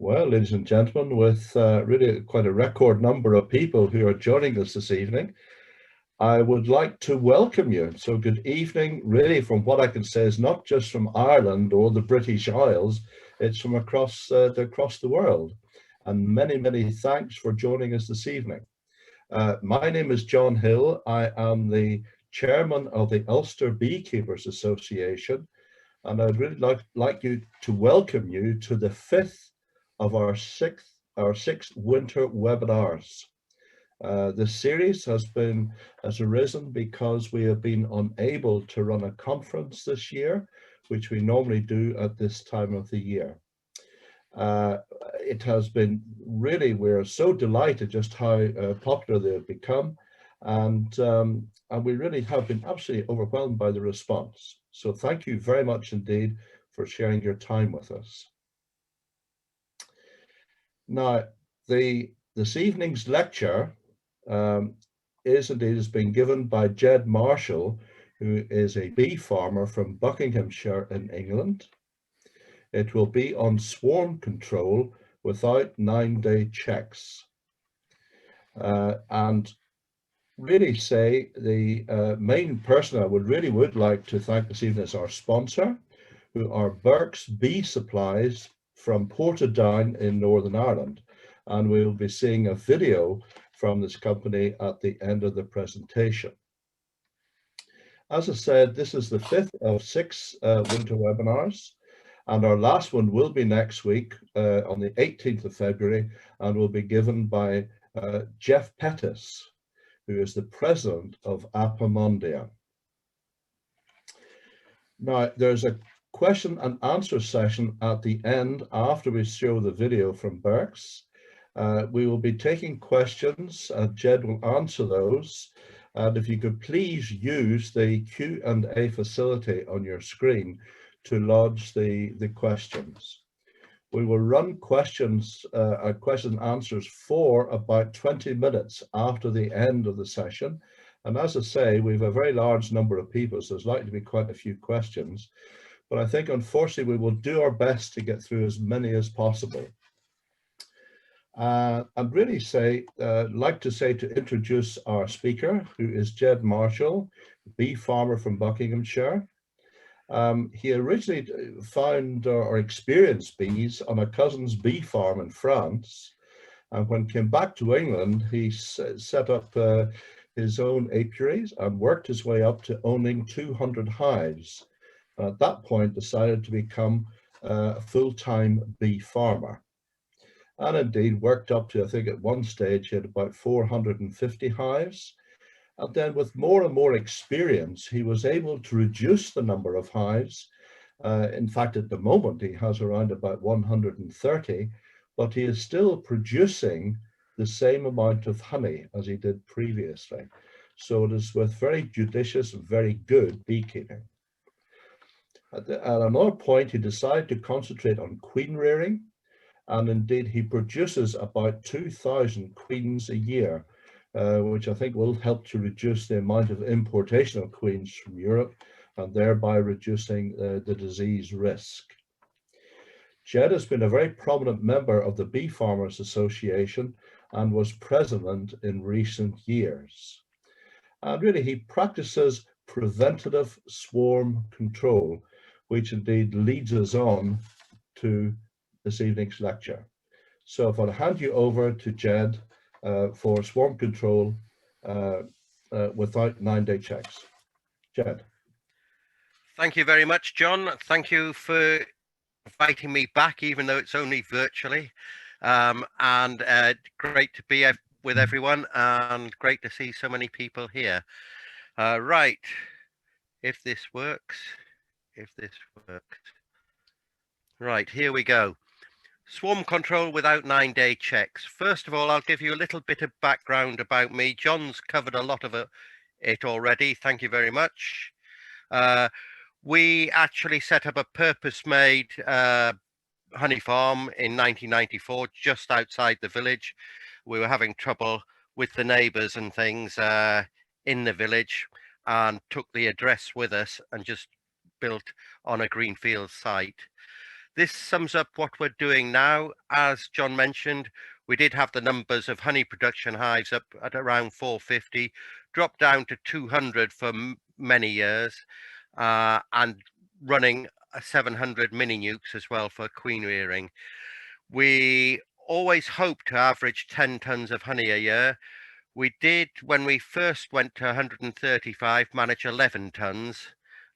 Well, ladies and gentlemen, with really quite a record number of people who are joining us this evening, I would like to welcome you. So good evening, really, from what I can say is not just from Ireland or the British Isles, it's from across the world. And many, many thanks for joining us this evening. My name is John Hill. I am the chairman of the Ulster Beekeepers Association, and I'd really like you to welcome you to the fifth of our six winter webinars. This series has arisen because we have been unable to run a conference this year, which we normally do at this time of the year. It has been really, we're so delighted just how popular they've become, and we really have been absolutely overwhelmed by the response. So thank you very much indeed for sharing your time with us. Now, this evening's lecture has been given by Jed Marshall, who is a bee farmer from Buckinghamshire in England. It will be on swarm control without 9-day checks. And really say the main person I would like to thank this evening is our sponsor, who are Burke's Bee Supplies from Portadown in Northern Ireland. And we'll be seeing a video from this company at the end of the presentation. As I said, this is the fifth of six winter webinars, and our last one will be next week on the 18th of February, and will be given by Jeff Pettis, who is the president of Apimondia. Now, there's a question and answer session at the end after we show the video from Burke's. We will be taking questions, and Jed will answer those. And if you could please use the Q&A facility on your screen to lodge the questions. We will run question and answers for about 20 minutes after the end of the session. And as I say, we have a very large number of people, so there's likely to be quite a few questions. But I think, unfortunately, we will do our best to get through as many as possible. I'd really like to introduce our speaker, who is Jed Marshall, bee farmer from Buckinghamshire. He originally found or experienced bees on a cousin's bee farm in France. And when he came back to England, he set up his own apiaries and worked his way up to owning 200 hives. And at that point, decided to become a full-time bee farmer. And indeed worked up to, I think at one stage, he had about 450 hives. And then with more and more experience, he was able to reduce the number of hives. In fact, at the moment, he has around about 130, but he is still producing the same amount of honey as he did previously. So it is with very judicious and very good beekeeping. At another point, he decided to concentrate on queen rearing. And indeed, he produces about 2,000 queens a year, which I think will help to reduce the amount of importation of queens from Europe, and thereby reducing the disease risk. Jed has been a very prominent member of the Bee Farmers Association and was president in recent years. And really, he practices preventative swarm control, which indeed leads us on to this evening's lecture. So if I'll hand you over to Jed for swarm control without 9-day checks. Jed. Thank you very much, John. Thank you for inviting me back, even though it's only virtually. And great to be with everyone, and great to see so many people here. Right, if this works. Right, here we go. Swarm control without 9-day checks. First of all, I'll give you a little bit of background about me. John's covered a lot of it already. Thank you very much. We actually set up a purpose-made honey farm in 1994, just outside the village. We were having trouble with the neighbours and things in the village, and took the address with us and just built on a greenfield site. This sums up what we're doing now. As John mentioned, we did have the numbers of honey production hives up at around 450, dropped down to 200 for many years, and running a 700 mini nukes as well for queen rearing. We always hope to average 10 tons of honey a year. We did, when we first went to 135, manage 11 tons.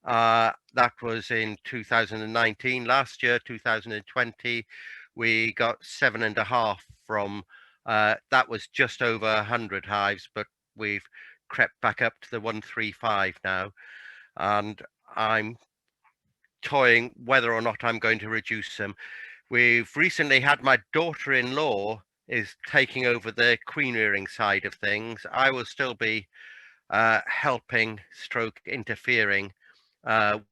That was in 2019. Last year, 2020, we got 7.5 from, that was just over 100 hives, but we've crept back up to the 135 now. And I'm toying whether or not I'm going to reduce them. We've recently had my daughter-in-law is taking over the queen rearing side of things. I will still be helping stroke interfering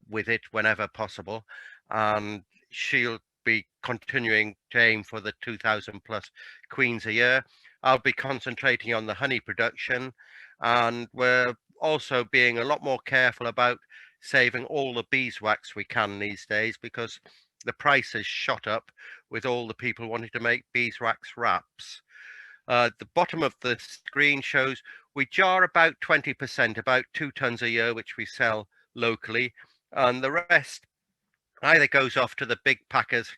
with it whenever possible, and she'll be continuing to aim for the 2,000 plus queens a year. I'll be concentrating on the honey production, and we're also being a lot more careful about saving all the beeswax we can these days, because the price has shot up with all the people wanting to make beeswax wraps. The bottom of the screen shows we jar about 20%, about 2 tons a year, which we sell locally, and the rest either goes off to the big packers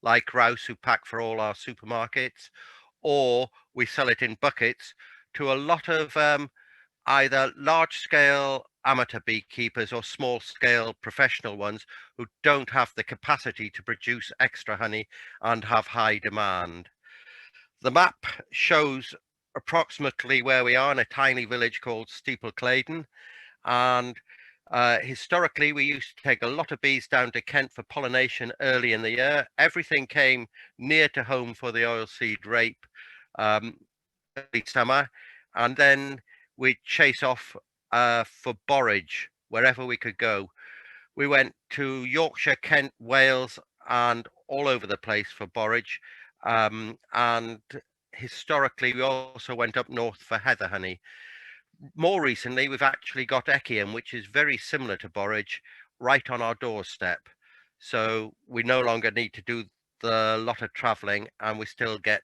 like Rouse, who pack for all our supermarkets, or we sell it in buckets to a lot of either large scale amateur beekeepers or small scale professional ones who don't have the capacity to produce extra honey and have high demand. The map shows approximately where we are in a tiny village called Steeple Claydon, and historically we used to take a lot of bees down to Kent for pollination early in the year. Everything came near to home for the oilseed rape early summer, and then we'd chase off for borage wherever we could go. We went to Yorkshire, Kent, Wales, and all over the place for borage. And historically, we also went up north for heather honey. More recently, we've actually got Echium, which is very similar to borage, right on our doorstep. So we no longer need to do the lot of traveling, and we still get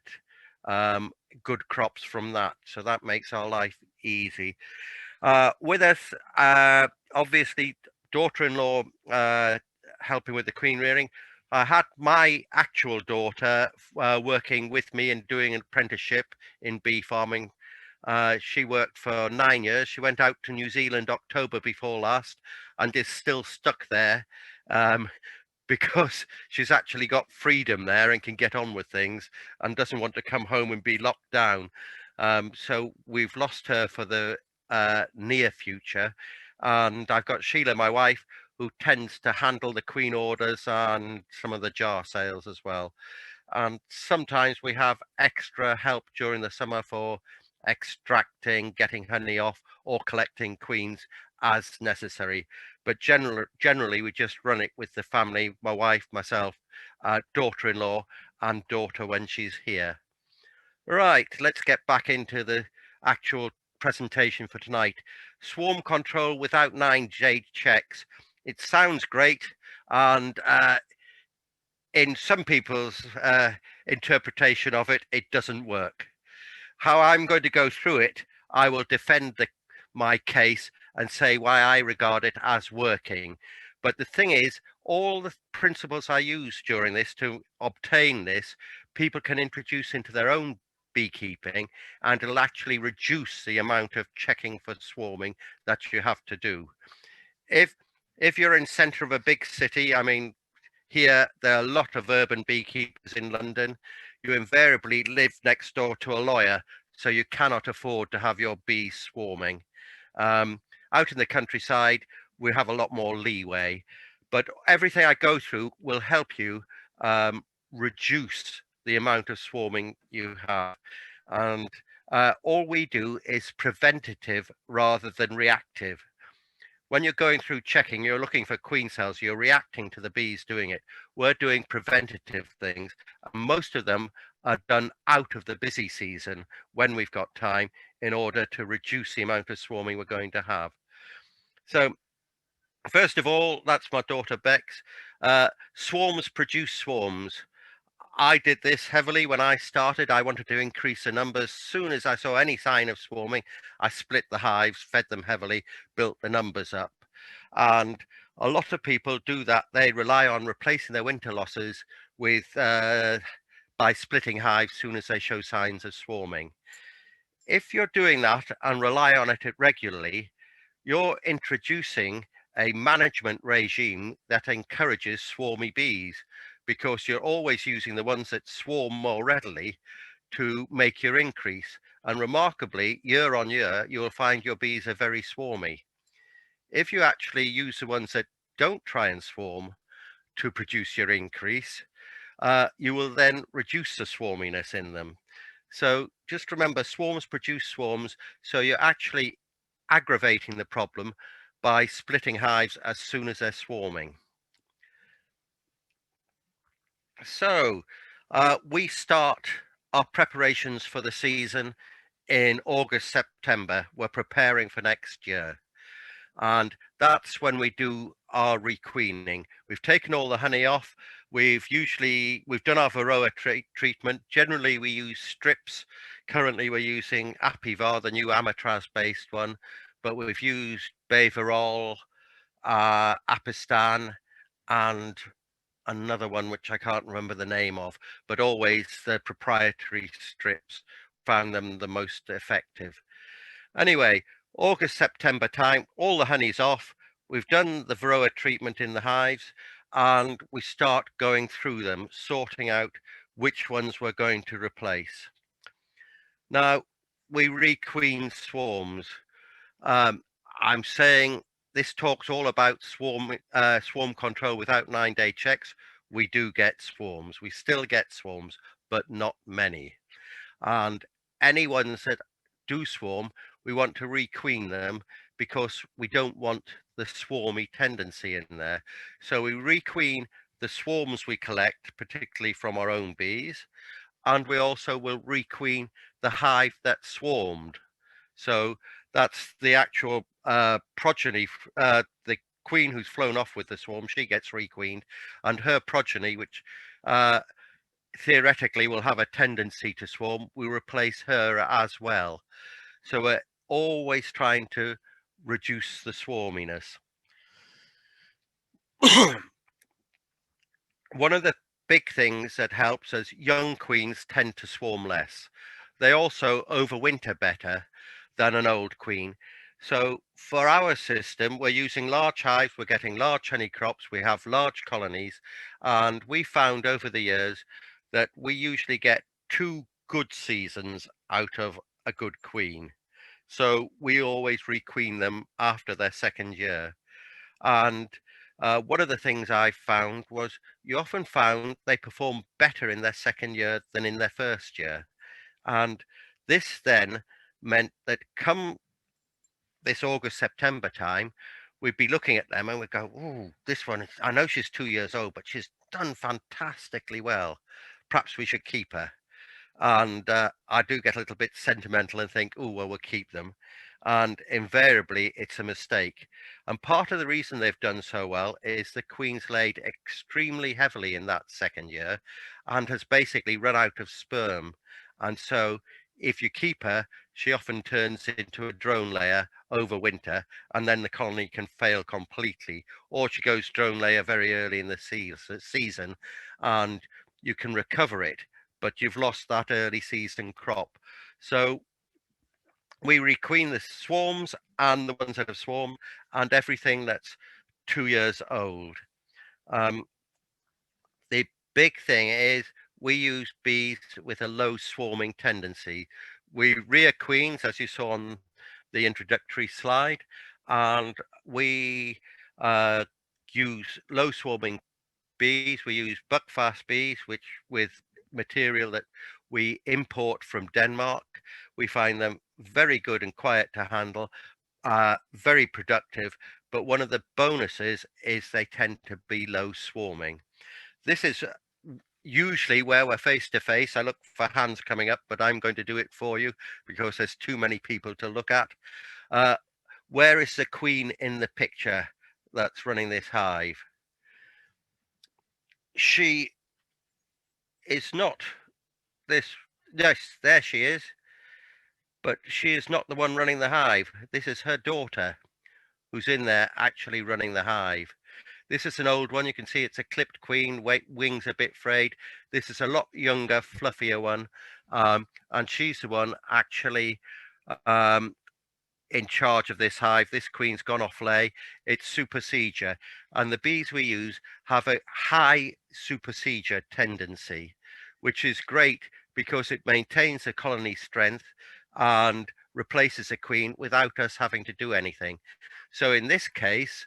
good crops from that. So that makes our life easy. With us, obviously, daughter-in-law helping with the queen rearing. I had my actual daughter working with me and doing an apprenticeship in bee farming. She worked for 9 years. She went out to New Zealand October before last and is still stuck there because she's actually got freedom there and can get on with things and doesn't want to come home and be locked down. So we've lost her for the near future. And I've got Sheila, my wife, who tends to handle the queen orders and some of the jar sales as well. And sometimes we have extra help during the summer for extracting, getting honey off, or collecting queens as necessary. But generally, we just run it with the family, my wife, myself, daughter-in-law, and daughter when she's here. Right, let's get back into the actual presentation for tonight. Swarm control without 9J checks. It sounds great, and in some people's interpretation of it, it doesn't work. How I'm going to go through it, I will defend my case and say why I regard it as working. But the thing is, all the principles I use during this to obtain this, people can introduce into their own beekeeping, and it'll actually reduce the amount of checking for swarming that you have to do. If you're in center of a big city, I mean, here there are a lot of urban beekeepers in London. You invariably live next door to a lawyer, so you cannot afford to have your bees swarming. Out in the countryside, we have a lot more leeway, but everything I go through will help you reduce the amount of swarming you have. And all we do is preventative rather than reactive. When you're going through checking, you're looking for queen cells, you're reacting to the bees doing it. We're doing preventative things. Most of them are done out of the busy season when we've got time in order to reduce the amount of swarming we're going to have. So First of all, that's my daughter Bex. Swarms produce swarms. I did this heavily when I started. I wanted to increase the numbers. Soon as I saw any sign of swarming, I split the hives, fed them heavily, built the numbers up. And a lot of people do that. They rely on replacing their winter losses with by splitting hives soon as they show signs of swarming. If you're doing that and rely on it regularly, you're introducing a management regime that encourages swarmy bees, because you're always using the ones that swarm more readily to make your increase. And remarkably, year on year, you will find your bees are very swarmy. If you actually use the ones that don't try and swarm to produce your increase, you will then reduce the swarminess in them. So just remember, swarms produce swarms, so you're actually aggravating the problem by splitting hives as soon as they're swarming. So we start our preparations for the season in August, September. We're preparing for next year. And that's when we do our requeening. We've taken all the honey off. We've done our varroa treatment. Generally, we use strips. Currently, we're using Apivar, the new Amatraz based one, but we've used Bevarol, Apistan, and another one which I can't remember the name of, but always the proprietary strips. Found them the most effective. Anyway, August, September time, all the honey's off. We've done the varroa treatment in the hives, and we start going through them, sorting out which ones we're going to replace. Now, we requeen swarms. I'm saying this talks all about swarm control without 9-day checks. We do get swarms. We still get swarms, but not many. And any ones that do swarm, we want to requeen them, because we don't want the swarmy tendency in there. So we requeen the swarms we collect, particularly from our own bees, and we also will requeen the hive that swarmed. So that's the actual progeny, the queen who's flown off with the swarm, she gets requeened, and her progeny, which theoretically will have a tendency to swarm, we replace her as well. So we're always trying to reduce the swarminess. One of the big things that helps is young queens tend to swarm less. They also overwinter better than an old queen. So for our system, we're using large hives, we're getting large honey crops, we have large colonies, and we found over the years that we usually get 2 good seasons out of a good queen. So we always requeen them after their second year. And one of the things I found was you often found they performed better in their second year than in their first year. And this then meant that come this August, September time, we'd be looking at them and we'd go, oh, this one, I know she's 2 years old, but she's done fantastically well. Perhaps we should keep her. And I do get a little bit sentimental and think, oh, well, we'll keep them. And invariably, it's a mistake. And part of the reason they've done so well is the queen's laid extremely heavily in that second year and has basically run out of sperm. And so if you keep her, she often turns into a drone layer over winter, and then the colony can fail completely. Or she goes drone layer very early in the season, and you can recover it, but you've lost that early season crop. So we requeen the swarms and the ones that have swarmed and everything that's 2 years old. The big thing is we use bees with a low swarming tendency. We rear queens, as you saw on the introductory slide, and we use low swarming bees. We use buckfast bees, which with material that we import from Denmark. We find them very good and quiet to handle, very productive. But one of the bonuses is they tend to be low swarming. This is usually where we're face to face. I look for hands coming up, but I'm going to do it for you because there's too many people to look at. Where is the queen in the picture? that's running this hive. She is not this, yes, there she is, but she is not the one running the hive. This is her daughter who's in there actually running the hive. This is an old one. You can see it's a clipped queen, wings a bit frayed. This is a lot younger, fluffier one. And she's the one actually um, in charge of this hive. This queen's gone off lay. It's supersedure. And the bees we use have a high supersedure tendency, which is great because it maintains the colony strength and replaces a queen without us having to do anything. So in this case,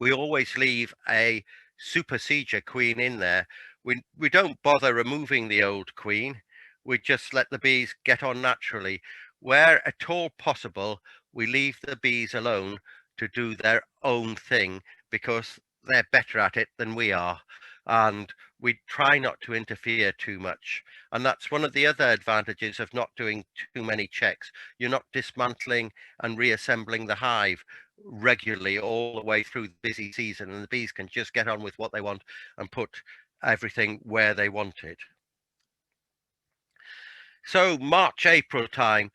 we always leave a supersedure queen in there. We don't bother removing the old queen. We just let the bees get on naturally. Where at all possible, we leave the bees alone to do their own thing because they're better at it than we are. And we try not to interfere too much. And that's one of the other advantages of not doing too many checks. You're not dismantling and reassembling the hive regularly all the way through the busy season, and the bees can just get on with what they want and put everything where they want it. So March, April time,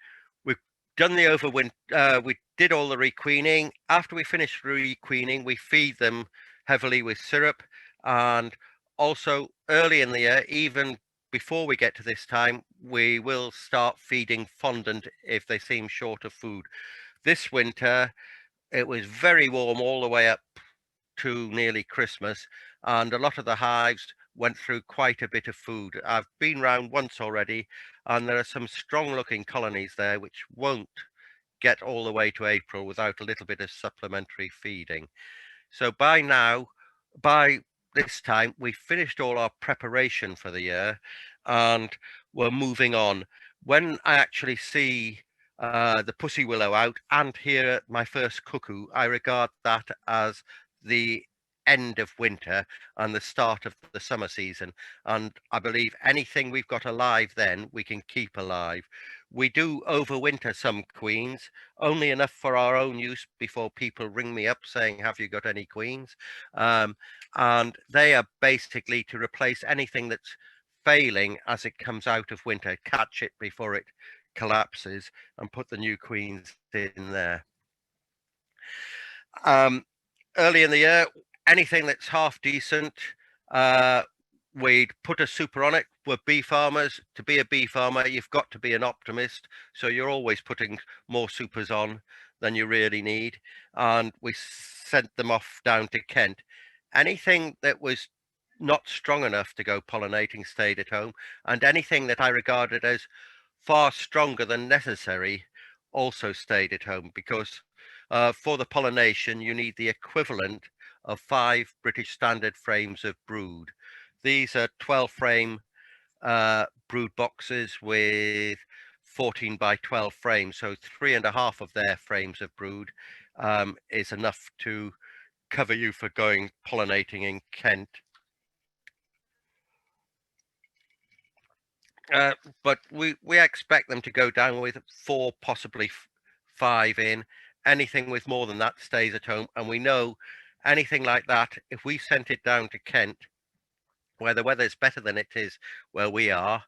we've done the overwinter, we did all the requeening. After we finish requeening, we feed them heavily with syrup, and also early in the year, even before we get to this time, we will start feeding fondant if they seem short of food. This winter, it was very warm all the way up to nearly Christmas, and a lot of the hives went through quite a bit of food. I've been round once already, and there are some strong looking colonies there which won't get all the way to April without a little bit of supplementary feeding. So by now, by this time, we finished all our preparation for the year and we're moving on. When I actually see the pussy willow out and hear my first cuckoo, I regard that as the end of winter and the start of the summer season. And I believe anything we've got alive then, we can keep alive. We do overwinter some queens, only enough for our own use before people ring me up saying, have you got any queens? And they are basically to replace anything that's failing as it comes out of winter, catch it before it collapses and put the new queens in there. Early in the year, anything that's half decent, we'd put a super on it. We're bee farmers. To be a bee farmer, you've got to be an optimist. So you're always putting more supers on than you really need. And we sent them off down to Kent. Anything that was not strong enough to go pollinating stayed at home. And anything that I regarded as far stronger than necessary also stayed at home because for the pollination, you need the equivalent of 5 British Standard frames of brood. These are 12 frame brood boxes with 14 by 12 frames. So 3.5 of their frames of brood is enough to cover you for going pollinating in Kent. But we expect them to go down with 4, possibly 5 in. Anything with more than that stays at home. And we know anything like that, if we sent it down to Kent, where the weather's better than it is where we are,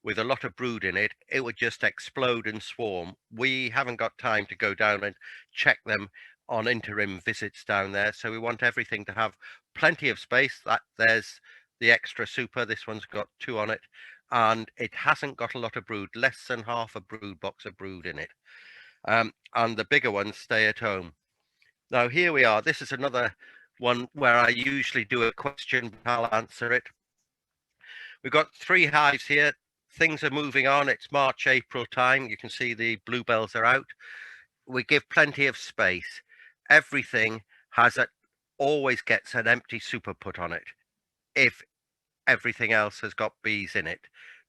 with a lot of brood in it, it would just explode and swarm. We haven't got time to go down and check them on interim visits down there. So we want everything to have plenty of space. That there's the extra super. This one's got 2 on it, and it hasn't got a lot of brood, less than half a brood box of brood in it. And the bigger ones stay at home. Now here we are. This is another one where I usually do a question, but I'll answer it. We've got 3 hives here. Things are moving on. It's March, April time. You can see the bluebells are out. We give plenty of space. Everything always gets an empty super put on it if everything else has got bees in it.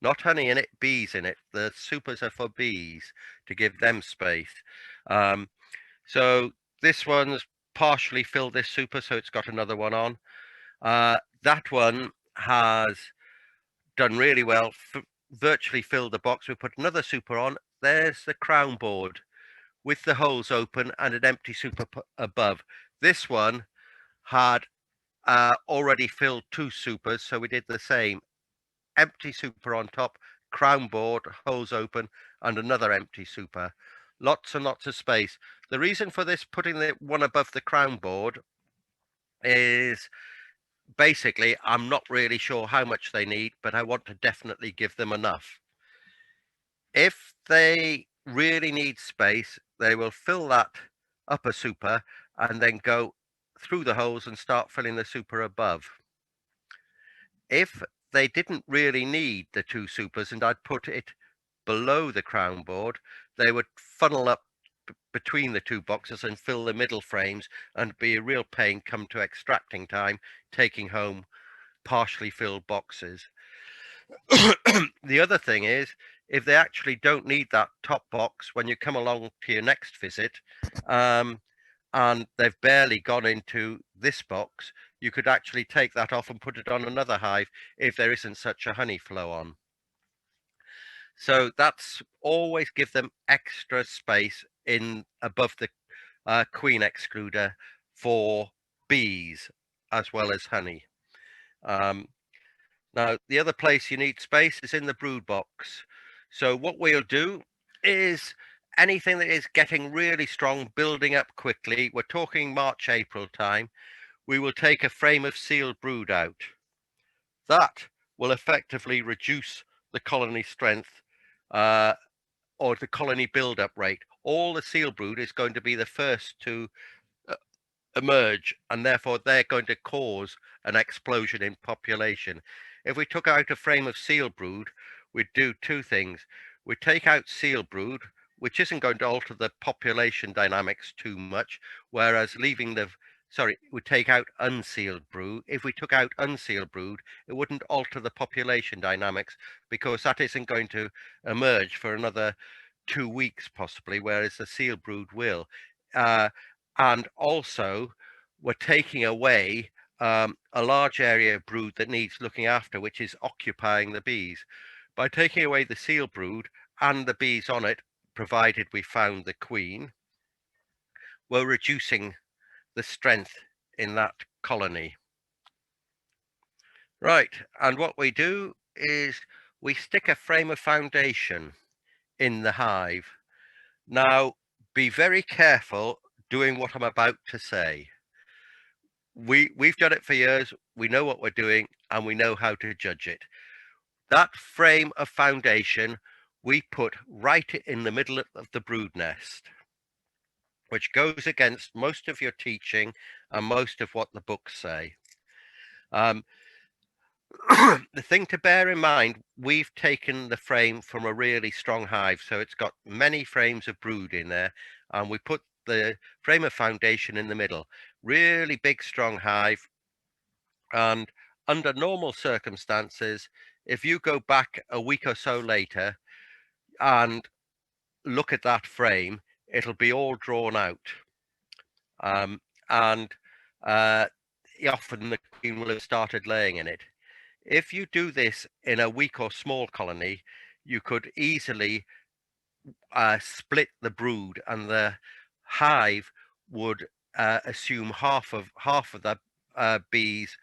Not honey in it, bees in it. The supers are for bees to give them space. So this one's partially filled this super, so it's got another one on. That one has done really well, virtually filled the box. We put another super on. There's the crown board. with the holes open and an empty super above. This one had already filled 2 supers, so we did the same. Empty super on top, crown board, holes open, and another empty super. Lots and lots of space. The reason for this, putting the one above the crown board, is basically I'm not really sure how much they need, but I want to definitely give them enough. If they really need space, they will fill that upper super and then go through the holes and start filling the super above. If they didn't really need the 2 supers and I'd put it below the crown board, they would funnel up between the 2 boxes and fill the middle frames and be a real pain come to extracting time, taking home partially filled boxes. The other thing is, if they actually don't need that top box when you come along to your next visit, and they've barely gone into this box, you could actually take that off and put it on another hive if there isn't such a honey flow on. So that's always give them extra space in above the queen excluder for bees as well as honey. Now, the other place you need space is in the brood box. So what we'll do is anything that is getting really strong, building up quickly, we're talking March, April time, we will take a frame of sealed brood out. That will effectively reduce the colony strength or the colony build-up rate. All the sealed brood is going to be the first to emerge, and therefore they're going to cause an explosion in population. If we took out a frame of seal brood, we'd do 2 things. We'd take out seal brood, which isn't going to alter the population dynamics too much, whereas leaving the we'd take out unsealed brood. If we took out unsealed brood, it wouldn't alter the population dynamics because that isn't going to emerge for another 2 weeks possibly, whereas the sealed brood will. And also, we're taking away a large area of brood that needs looking after, which is occupying the bees. By taking away the seal brood and the bees on it, provided we found the queen, we're reducing the strength in that colony. Right, and what we do is we stick a frame of foundation in the hive. Now, be very careful doing what I'm about to say. We've done it for years, we know what we're doing, and we know how to judge it. That frame of foundation we put right in the middle of the brood nest, which goes against most of your teaching and most of what the books say. The thing to bear in mind, we've taken the frame from a really strong hive, so it's got many frames of brood in there, and we put the frame of foundation in the middle. Really big, strong hive, and under normal circumstances, if you go back a week or so later and look at that frame, it'll be all drawn out. And often the queen will have started laying in it. If you do this in a weak or small colony, you could easily split the brood, and the hive would assume half of the bees,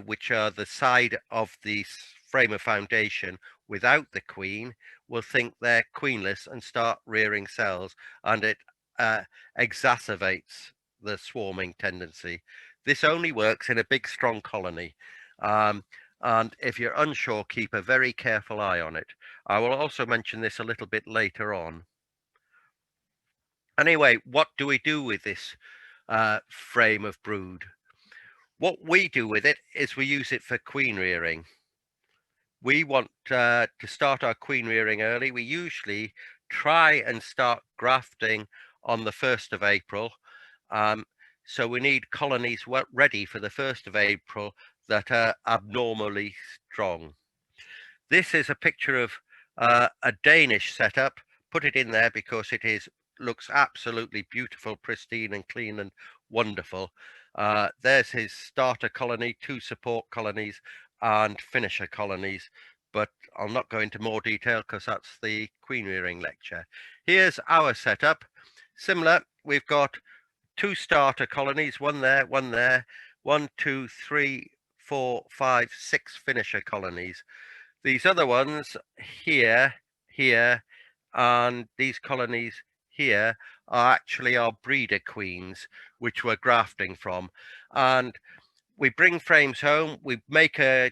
which are the side of the frame of foundation without the queen, will think they're queenless and start rearing cells, and it exacerbates the swarming tendency. This only works in a big, strong colony. And if you're unsure, keep a very careful eye on it. I will also mention this a little bit later on. Anyway, what do we do with this frame of brood? What we do with it is we use it for queen rearing. We want to start our queen rearing early. We usually try and start grafting on the 1st of April. So we need colonies ready for the 1st of April that are abnormally strong. This is a picture of a Danish setup. Put it in there because it looks absolutely beautiful, pristine and clean and wonderful. There's his starter colony, 2 support colonies and finisher colonies, but I'll not go into more detail because that's the queen rearing lecture. Here's our setup. Similar, we've got 2 starter colonies, one there, 1, 2, 3, 4, 5, 6 finisher colonies. These other ones here, here, and these colonies here are actually our breeder queens, which we're grafting from. And we bring frames home, we make a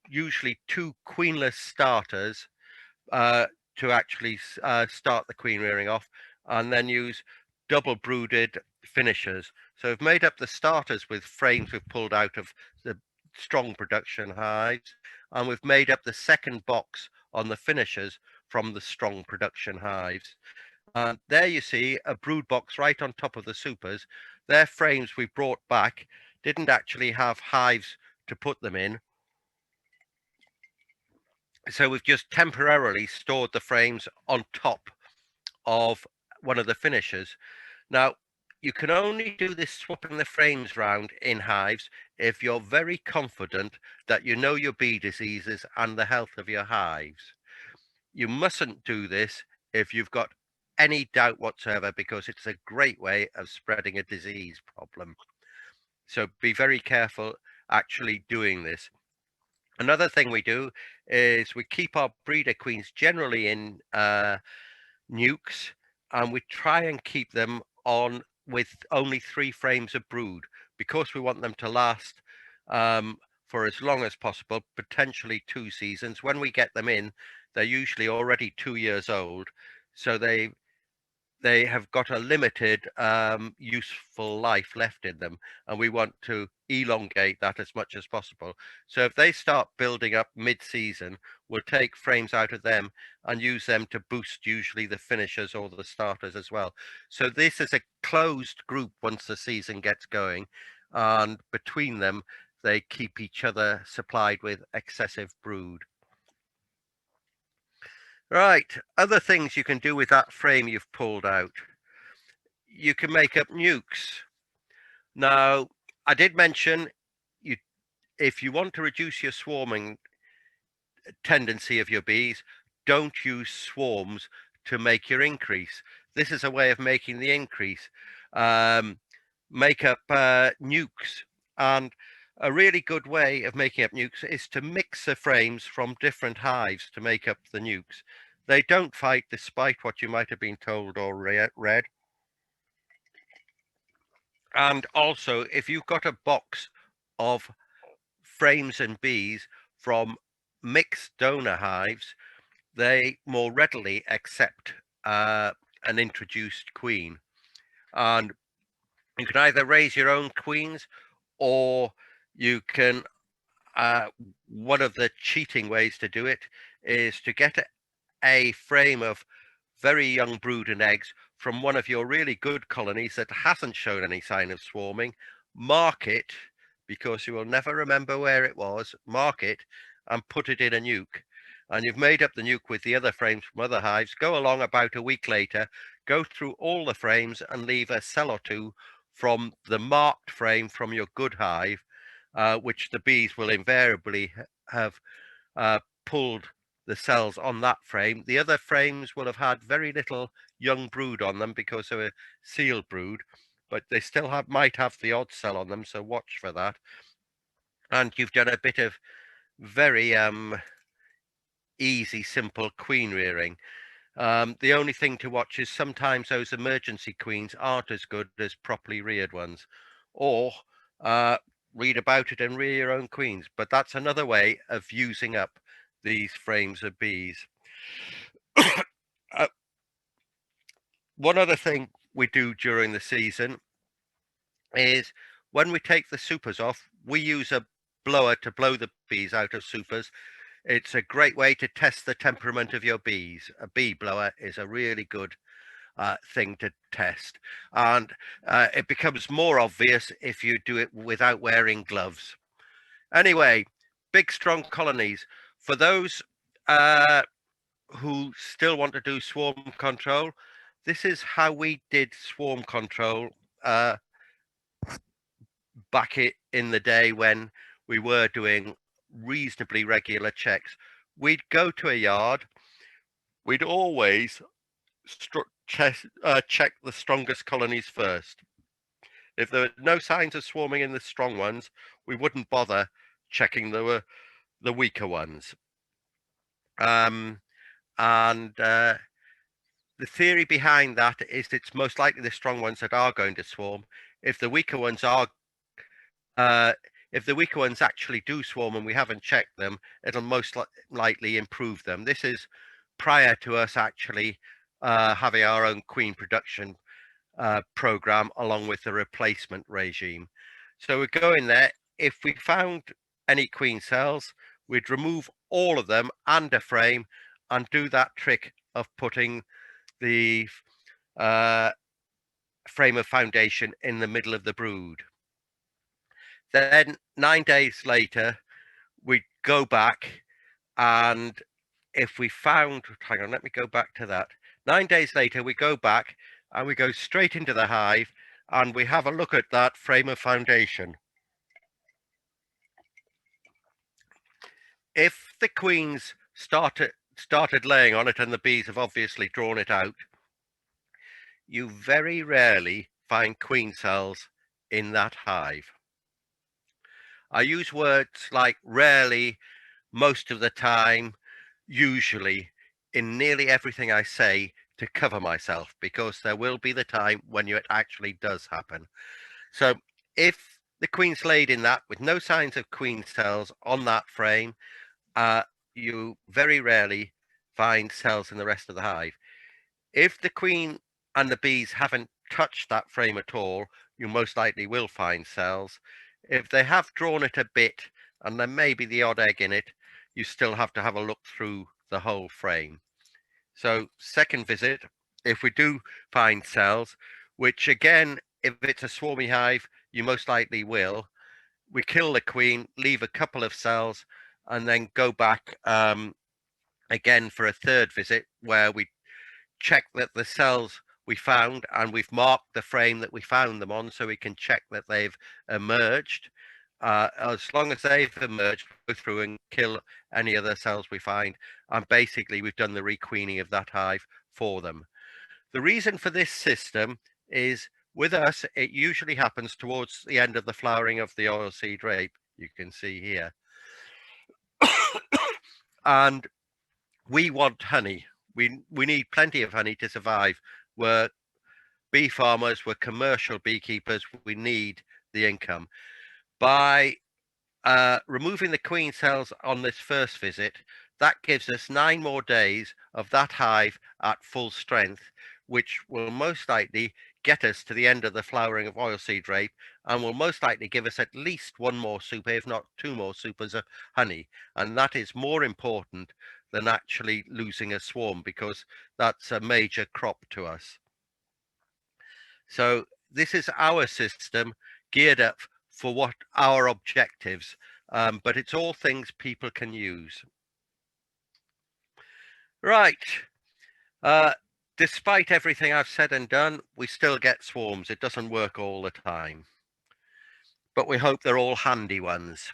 usually 2 queenless starters to actually start the queen rearing off, and then use double brooded finishers. So we've made up the starters with frames we've pulled out of the strong production hives, and we've made up the second box on the finishers from the strong production hives. And there you see a brood box right on top of the supers. Their frames we brought back didn't actually have hives to put them in, so we've just temporarily stored the frames on top of one of the finishers. Now, you can only do this swapping the frames round in hives if you're very confident that you know your bee diseases and the health of your hives. You mustn't do this if you've got any doubt whatsoever, because it's a great way of spreading a disease problem. So be very careful actually doing this. Another thing we do is we keep our breeder queens generally in nukes, and we try and keep them on with only 3 frames of brood, because we want them to last for as long as possible, potentially 2 seasons. When we get them in, they're usually already 2 years old, so they have got a limited useful life left in them, and we want to elongate that as much as possible. So if they start building up mid-season, we'll take frames out of them and use them to boost usually the finishers or the starters as well. So this is a closed group once the season gets going, and between them they keep each other supplied with excessive brood. Right, other things you can do with that frame you've pulled out. You can make up nukes. Now, I did mention you, if you want to reduce your swarming tendency of your bees, don't use swarms to make your increase. This is a way of making the increase. Make up nukes, and a really good way of making up nukes is to mix the frames from different hives to make up the nukes. They don't fight despite what you might have been told or read. And also, if you've got a box of frames and bees from mixed donor hives, they more readily accept an introduced queen. And you can either raise your own queens, or you can, one of the cheating ways to do it is to get a frame of very young brood and eggs from one of your really good colonies that hasn't shown any sign of swarming, mark it, because you will never remember where it was, mark it and put it in a nuke. And you've made up the nuke with the other frames from other hives. Go along about a week later, go through all the frames and leave a cell or two from the marked frame from your good hive, which the bees will invariably have pulled the cells on that frame. The other frames will have had very little young brood on them because they were sealed brood, but they still might have the odd cell on them, so watch for that. And you've done a bit of very easy, simple queen rearing. The only thing to watch is sometimes those emergency queens aren't as good as properly reared ones, or read about it and rear your own queens. But that's another way of using up these frames of bees. One other thing we do during the season is when we take the supers off, we use a blower to blow the bees out of supers. It's a great way to test the temperament of your bees. A bee blower is a really good thing to test, and it becomes more obvious if you do it without wearing gloves. Anyway, big strong colonies. For those who still want to do swarm control, this is how we did swarm control back in the day when we were doing reasonably regular checks. We'd go to a yard, we'd always check the strongest colonies first. If there were no signs of swarming in the strong ones, we wouldn't bother checking the weaker ones. And the theory behind that is it's most likely the strong ones that are going to swarm. If the weaker ones are, if the weaker ones actually do swarm and we haven't checked them, it'll most likely improve them. This is prior to us actually having our own queen production program along with the replacement regime. So we go in there. If we found any queen cells, we'd remove all of them and a frame and do that trick of putting the frame of foundation in the middle of the brood. Then 9 days later, we go back, and if we found, hang on, let me go back to that. 9 days later, we go back and we go straight into the hive and we have a look at that frame of foundation. If the queens started laying on it and the bees have obviously drawn it out, you very rarely find queen cells in that hive. I use words like rarely, most of the time, usually, in nearly everything I say to cover myself, because there will be the time when it actually does happen. So if the queen's laid in that with no signs of queen cells on that frame, you very rarely find cells in the rest of the hive. If the queen and the bees haven't touched that frame at all, you most likely will find cells. If they have drawn it a bit and there may be the odd egg in it, you still have to have a look through the whole frame. So second visit, if we do find cells, which again, if it's a swarmy hive, you most likely will, we kill the queen, leave a couple of cells, and then go back again for a third visit where we check that the cells we found, and we've marked the frame that we found them on so we can check that they've emerged. As long as they've emerged, go through and kill any other cells we find, and basically we've done the requeening of that hive for them. The reason for this system is with us, it usually happens towards the end of the flowering of the oilseed rape, you can see here. And we want honey. We need plenty of honey to survive. We're bee farmers, we're commercial beekeepers, we need the income. By removing the queen cells on this first visit, that gives us 9 more days of that hive at full strength, which will most likely get us to the end of the flowering of oilseed rape, and will most likely give us at least 1 more super, if not 2 more supers of honey. And that is more important than actually losing a swarm, because that's a major crop to us. So this is our system geared up for what our objectives, but it's all things people can use. Right. Despite everything I've said and done, we still get swarms. It doesn't work all the time, but we hope they're all handy ones.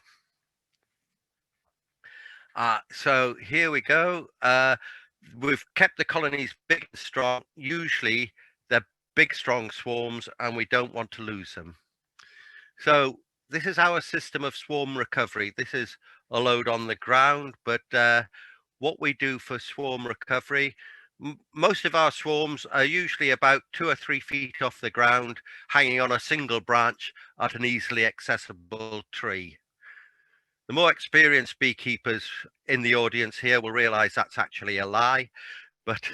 So here we go. We've kept the colonies big and strong. Usually they're big, strong swarms, and we don't want to lose them. So this is our system of swarm recovery. This is a load on the ground, but what we do for swarm recovery, most of our swarms are usually about 2 or 3 feet off the ground, hanging on a single branch at an easily accessible tree. The more experienced beekeepers in the audience here will realize that's actually a lie, but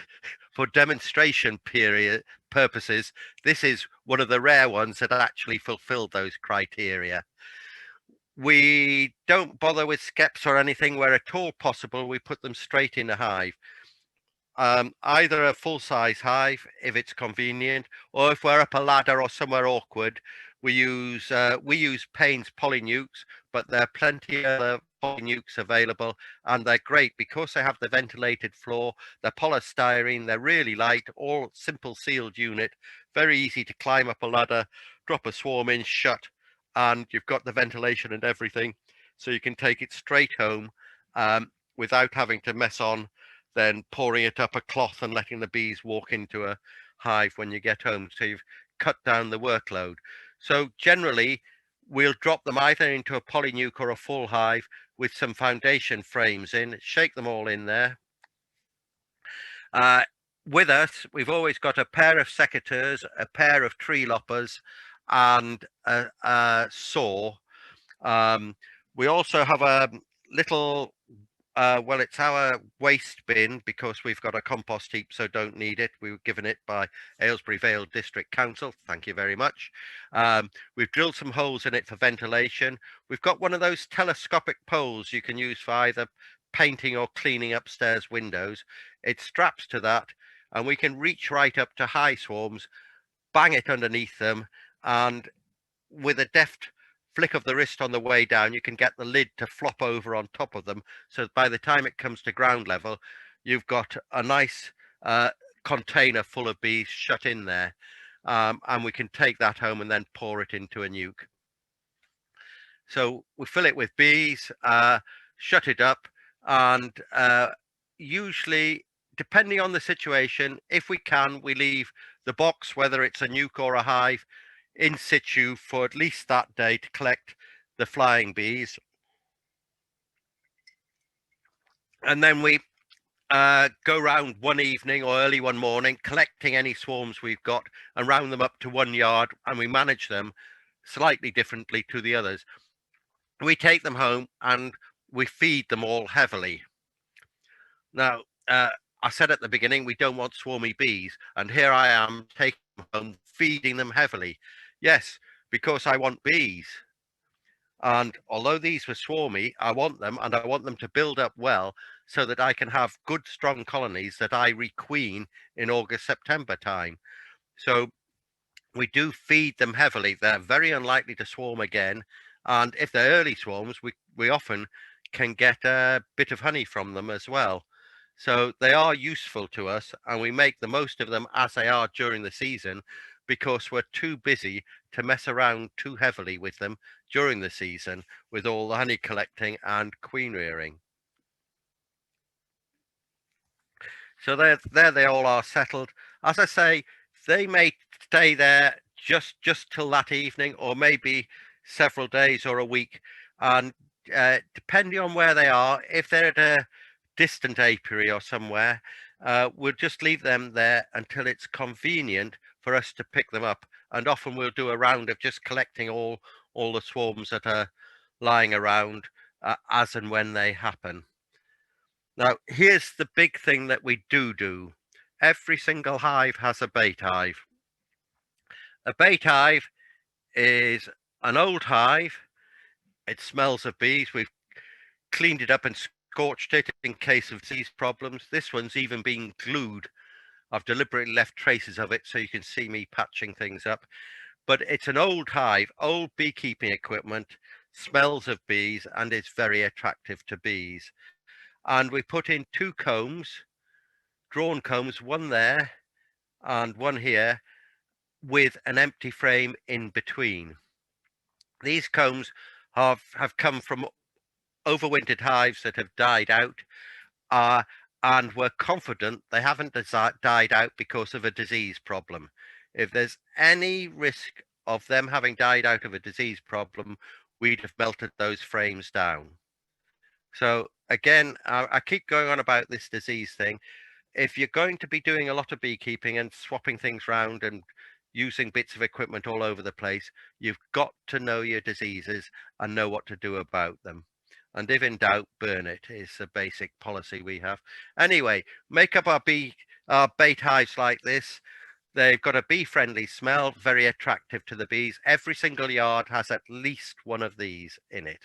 for demonstration purposes, this is one of the rare ones that actually fulfilled those criteria. We don't bother with skeps or anything. Where at all possible, we put them straight in a hive. Either a full-size hive if it's convenient, or if we're up a ladder or somewhere awkward, we use Payne's polynukes, but there are plenty of other polynukes available, and they're great because they have the ventilated floor. They're polystyrene, they're really light, all simple sealed unit, very easy to climb up a ladder, drop a swarm in, shut, and you've got the ventilation and everything, so you can take it straight home without having to mess on then pouring it up a cloth and letting the bees walk into a hive when you get home, so you've cut down the workload. So generally, we'll drop them either into a polynuc or a full hive with some foundation frames in, shake them all in there. With us, we've always got a pair of secateurs, a pair of tree loppers, and a saw. We also have a little, well, it's our waste bin because we've got a compost heap, so don't need it. We were given it by Aylesbury Vale District Council. Thank you very much. We've drilled some holes in it for ventilation. We've got one of those telescopic poles you can use for either painting or cleaning upstairs windows. It straps to that, and we can reach right up to high swarms, bang it underneath them, and with a deft flick of the wrist on the way down, you can get the lid to flop over on top of them. So by the time it comes to ground level, you've got a nice container full of bees shut in there. And we can take that home and then pour it into a nuke. So we fill it with bees, shut it up, and usually, depending on the situation, if we can, we leave the box, whether it's a nuke or a hive, in situ for at least that day to collect the flying bees. And then we go round one evening or early one morning, collecting any swarms we've got and round them up to 1 yard, and we manage them slightly differently to the others. We take them home and we feed them all heavily. Now, I said at the beginning, we don't want swarmy bees, and here I am taking them home, feeding them heavily. Yes, because I want bees. And although these were swarmy, I want them, and I want them to build up well so that I can have good, strong colonies that I requeen in August, September time. So we do feed them heavily. They're very unlikely to swarm again. And if they're early swarms, we often can get a bit of honey from them as well. So they are useful to us, and we make the most of them as they are during the season, because we're too busy to mess around too heavily with them during the season with all the honey collecting and queen rearing. So there they all are settled. As I say, they may stay there just till that evening, or maybe several days or a week. And depending on where they are, if they're at a distant apiary or somewhere, we'll just leave them there until it's convenient for us to pick them up. And often we'll do a round of just collecting all the swarms that are lying around as and when they happen. Now, here's the big thing that we do. Every single hive has a bait hive. A bait hive is an old hive. It smells of bees. We've cleaned it up and scorched it in case of disease problems. This one's even been glued. I've deliberately left traces of it so you can see me patching things up. But it's an old hive, old beekeeping equipment, smells of bees, and is very attractive to bees. And we put in 2 combs, drawn combs, one there and one here, with an empty frame in between. These combs have come from overwintered hives that have died out, and we're confident they haven't died out because of a disease problem. If there's any risk of them having died out of a disease problem, we'd have melted those frames down. So again, I keep going on about this disease thing. If you're going to be doing a lot of beekeeping and swapping things around and using bits of equipment all over the place, you've got to know your diseases and know what to do about them. And if in doubt, burn it is a basic policy we have. Anyway, make up our bait hives like this. They've got a bee-friendly smell, very attractive to the bees. Every single yard has at least one of these in it.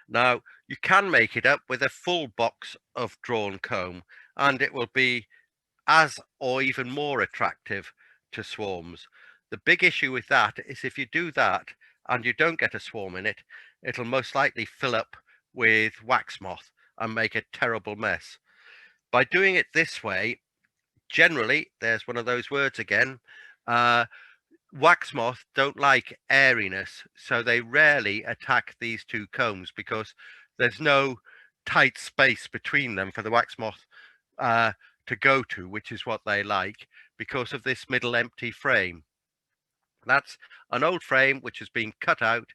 Now, you can make it up with a full box of drawn comb, and it will be as or even more attractive to swarms. The big issue with that is if you do that and you don't get a swarm in it, it'll most likely fill up with wax moth and make a terrible mess. By doing it this way, generally, there's one of those words again, wax moth don't like airiness, so they rarely attack these 2 combs because there's no tight space between them for the wax moth to to go to, which is what they like, because of this middle empty frame. That's an old frame which has been cut out,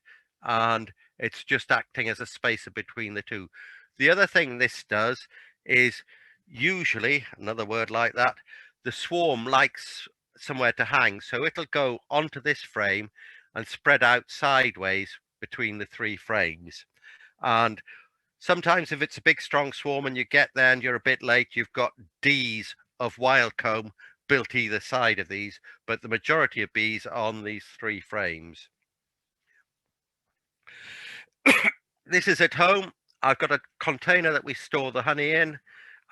and it's just acting as a spacer between the two. The other thing this does is, usually, another word like that, the swarm likes somewhere to hang, so it'll go onto this frame and spread out sideways between the three frames. And sometimes if it's a big strong swarm and you get there and you're a bit late, you've got D's of wild comb built either side of these, but the majority of bees are on these three frames. This is at home. I've got a container that we store the honey in,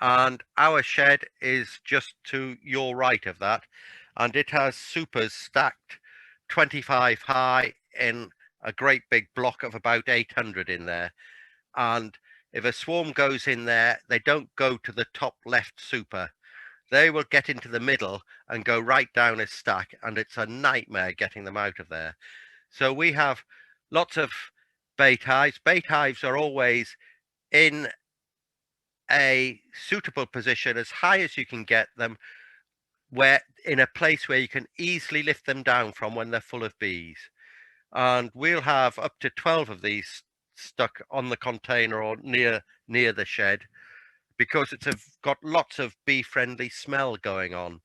and our shed is just to your right of that, and it has supers stacked 25 high in a great big block of about 800 in there. And if a swarm goes in there, they don't go to the top left super. They will get into the middle and go right down a stack, and it's a nightmare getting them out of there. So we have lots of bait hives. Bait hives are always in a suitable position as high as you can get them, where in a place where you can easily lift them down from when they're full of bees. And we'll have up to 12 of these stuck on the container or near the shed, because it's got lots of bee friendly smell going on.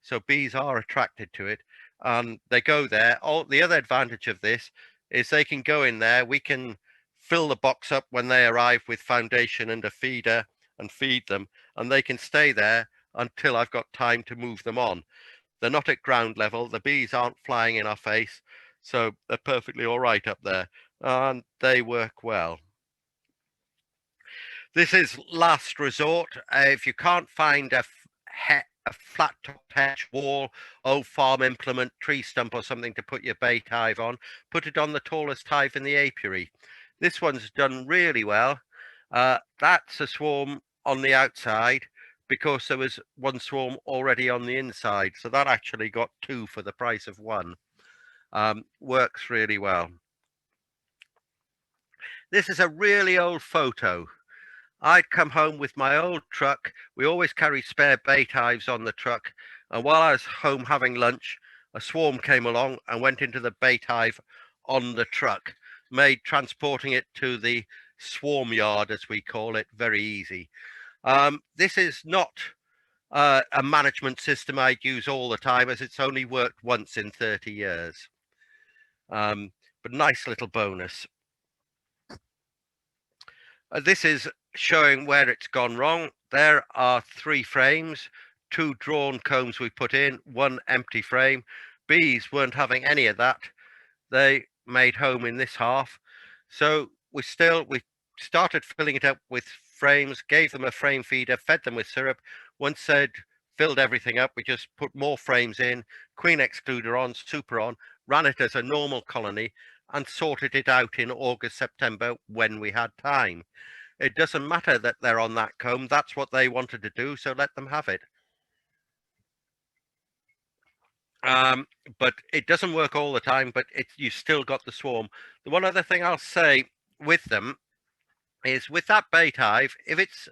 So bees are attracted to it and they go there. The other advantage of this is they can go in there. We can fill the box up when they arrive with foundation and a feeder and feed them, and they can stay there until I've got time to move them on. They're not at ground level. The bees aren't flying in our face, so they're perfectly all right up there, and they work well. This is last resort. If you can't find a flat top hedge, wall, old farm implement, tree stump or something to put your bait hive on, put it on the tallest hive in the apiary. This one's done really well. That's a swarm on the outside because there was one swarm already on the inside. So that actually got two for the price of one. Works really well. This is a really old photo. I'd come home with my old truck. We always carry spare bait hives on the truck. And while I was home having lunch, a swarm came along and went into the bait hive on the truck, made transporting it to the swarm yard, as we call it, very easy. This is not a management system I'd use all the time, as it's only worked once in 30 years. But nice little bonus. This is showing where it's gone wrong. There are three frames, two drawn combs we put in, one empty frame. Bees weren't having any of that. They made home in this half. So we started filling it up with frames, gave them a frame feeder, fed them with syrup. Once they'd filled everything up, we just put more frames in, queen excluder on, super on, ran it as a normal colony, and sorted it out in August, September when we had time. It doesn't matter that they're on that comb. That's what they wanted to do, so let them have it. But it doesn't work all the time, but you still got the swarm. The one other thing I'll say with them is, with that bait hive, if it's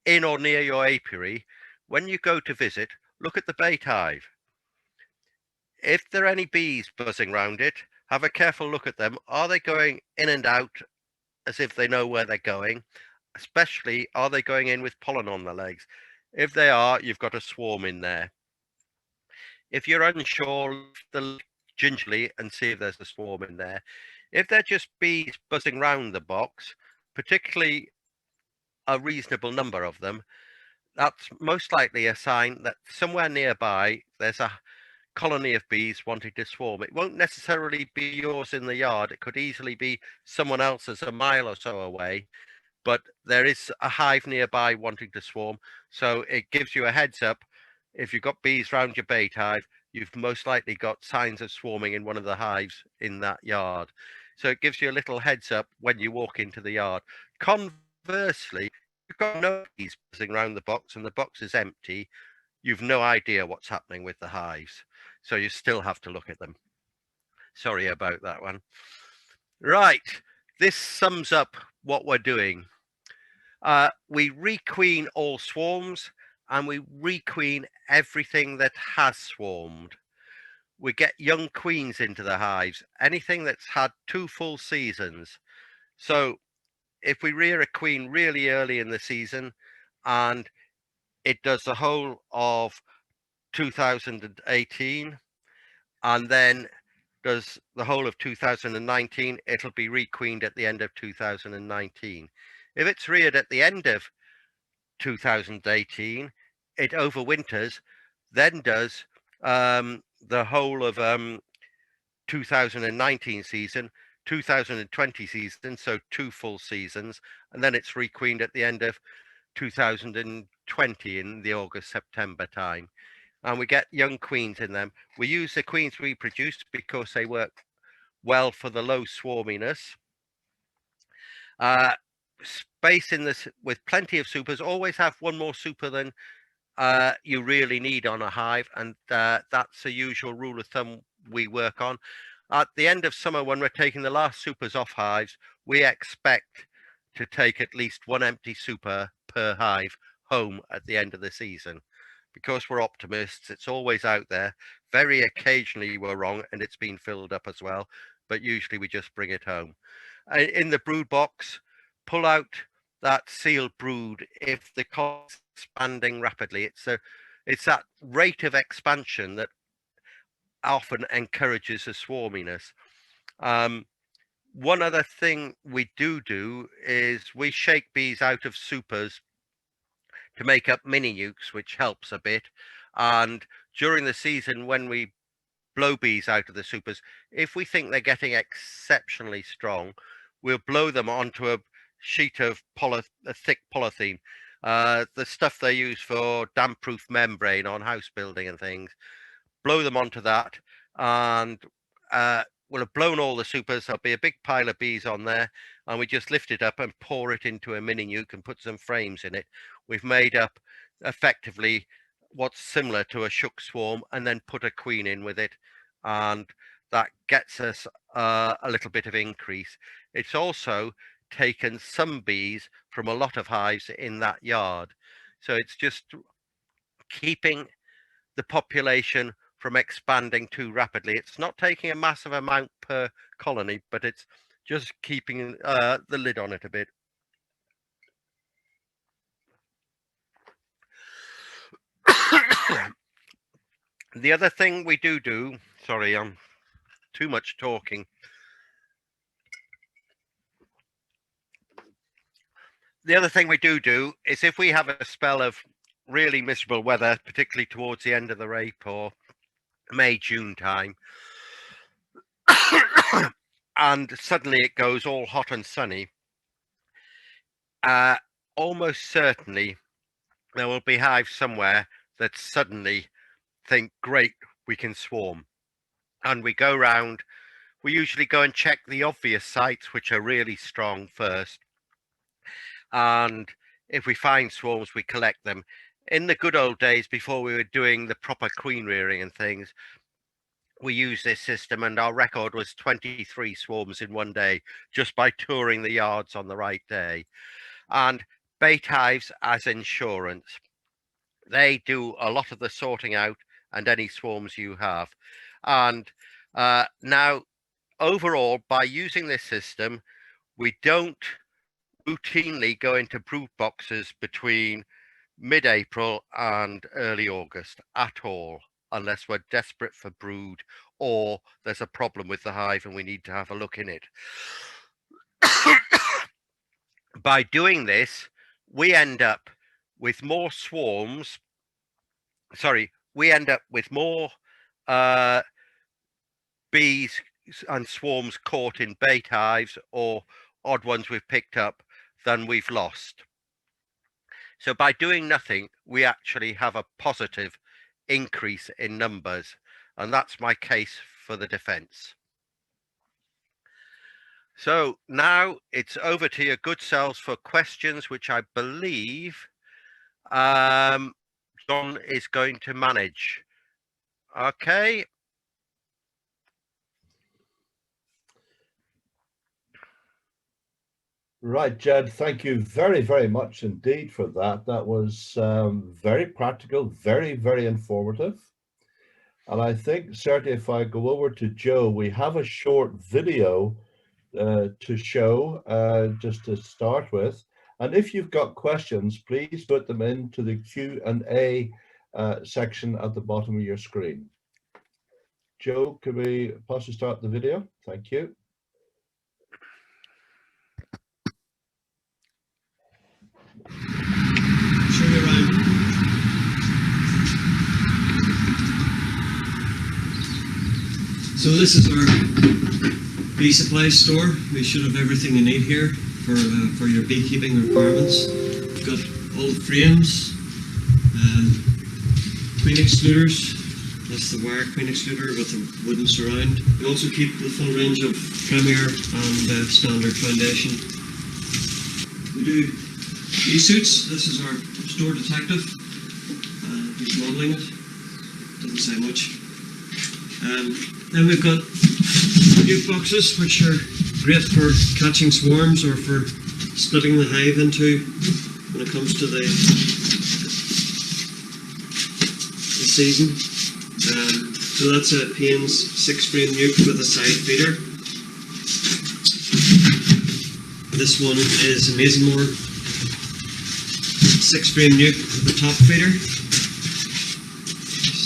in or near your apiary, when you go to visit, look at the bait hive. If there are any bees buzzing around it, have a careful look at them. Are they going in and out as if they know where they're going? Especially, are they going in with pollen on their legs? If they are, you've got a swarm in there. If you're unsure, lift the gingerly and see if there's a swarm in there. If they're just bees buzzing around the box, particularly a reasonable number of them, that's most likely a sign that somewhere nearby there's a colony of bees wanting to swarm. It won't necessarily be yours in the yard. It could easily be someone else's a mile or so away, but there is a hive nearby wanting to swarm. So it gives you a heads up. If you've got bees around your bait hive, you've most likely got signs of swarming in one of the hives in that yard. So it gives you a little heads up when you walk into the yard. Conversely, if you've got no bees buzzing around the box and the box is empty, you've no idea what's happening with the hives. So you still have to look at them. Sorry about that one. Right, this sums up what we're doing. We requeen all swarms, and we requeen everything that has swarmed. We get young queens into the hives, anything that's had 2 full seasons. So if we rear a queen really early in the season and it does the whole of 2018 and then does the whole of 2019, it'll be requeened at the end of 2019. If it's reared at the end of 2018, it overwinters, then does the whole of 2019 season, 2020 season, so 2 full seasons, and then it's requeened at the end of 2020 in the August-September time. And we get young queens in them. We use the queens we produce because they work well for the low swarminess. Space in this with plenty of supers. Always have one more super than you really need on a hive, and that's a usual rule of thumb we work on. At the end of summer, when we're taking the last supers off hives, we expect to take at least 1 empty super per hive home at the end of the season. Because we're optimists, it's always out there. Very occasionally we're wrong and it's been filled up as well, but usually we just bring it home. In the brood box, pull out that sealed brood if the colony's expanding rapidly. It's that rate of expansion that often encourages a swarminess. One other thing we do is we shake bees out of supers to make up mini nukes, which helps a bit. And during the season, when we blow bees out of the supers, if we think they're getting exceptionally strong, we'll blow them onto a sheet of a thick polythene, the stuff they use for damp-proof membrane on house building and things. Blow them onto that, and we'll have blown all the supers. There'll be a big pile of bees on there, and we just lift it up and pour it into a mini nuke and put some frames in it. We've made up effectively what's similar to a shook swarm, and then put a queen in with it, and that gets us a little bit of increase. It's also taken some bees from a lot of hives in that yard, so it's just keeping the population from expanding too rapidly. It's not taking a massive amount per colony, but it's just keeping the lid on it a bit. The other thing we do, sorry, I'm too much talking. The other thing we do is if we have a spell of really miserable weather, particularly towards the end of the rape or May, June time, and suddenly it goes all hot and sunny, almost certainly there will be hives somewhere that suddenly think, great, we can swarm. And we go round, we usually go and check the obvious sites which are really strong first. And if we find swarms, we collect them. In the good old days, before we were doing the proper queen rearing and things, we used this system, and our record was 23 swarms in one day, just by touring the yards on the right day. And bait hives as insurance. They do a lot of the sorting out and any swarms you have. And now, overall, by using this system, we don't routinely go into brood boxes between mid-April and early August at all, unless we're desperate for brood or there's a problem with the hive and we need to have a look in it. By doing this, we end up with more swarms. Sorry, we end up with more bees and swarms caught in bait hives or odd ones we've picked up than we've lost. So by doing nothing, we actually have a positive increase in numbers, and that's my case for the defense. So now it's over to your good selves for questions, which I believe John is going to manage. Okay. Right, Jed, thank you very, very much indeed for that. That was very practical, very, very informative. And I think certainly if I go over to Joe, we have a short video to show just to start with. And if you've got questions, please put them into the Q&A section at the bottom of your screen. Joe, could we possibly start the video? Thank you. Show you around. So this is our bee supply store. We should have everything you need here for your beekeeping requirements. We've got all the frames, queen excluders. That's the wire queen excluder with the wooden surround. We also keep the full range of Premier and standard foundation. We do bee suits. This is our store detective. He's modelling it. Doesn't say much. Then we've got nuke boxes, which are great for catching swarms or for splitting the hive into when it comes to the season. So that's a Payne's 6-frame nuke with a side feeder. This one is a Maisonmore 6-frame nuke with a top feeder.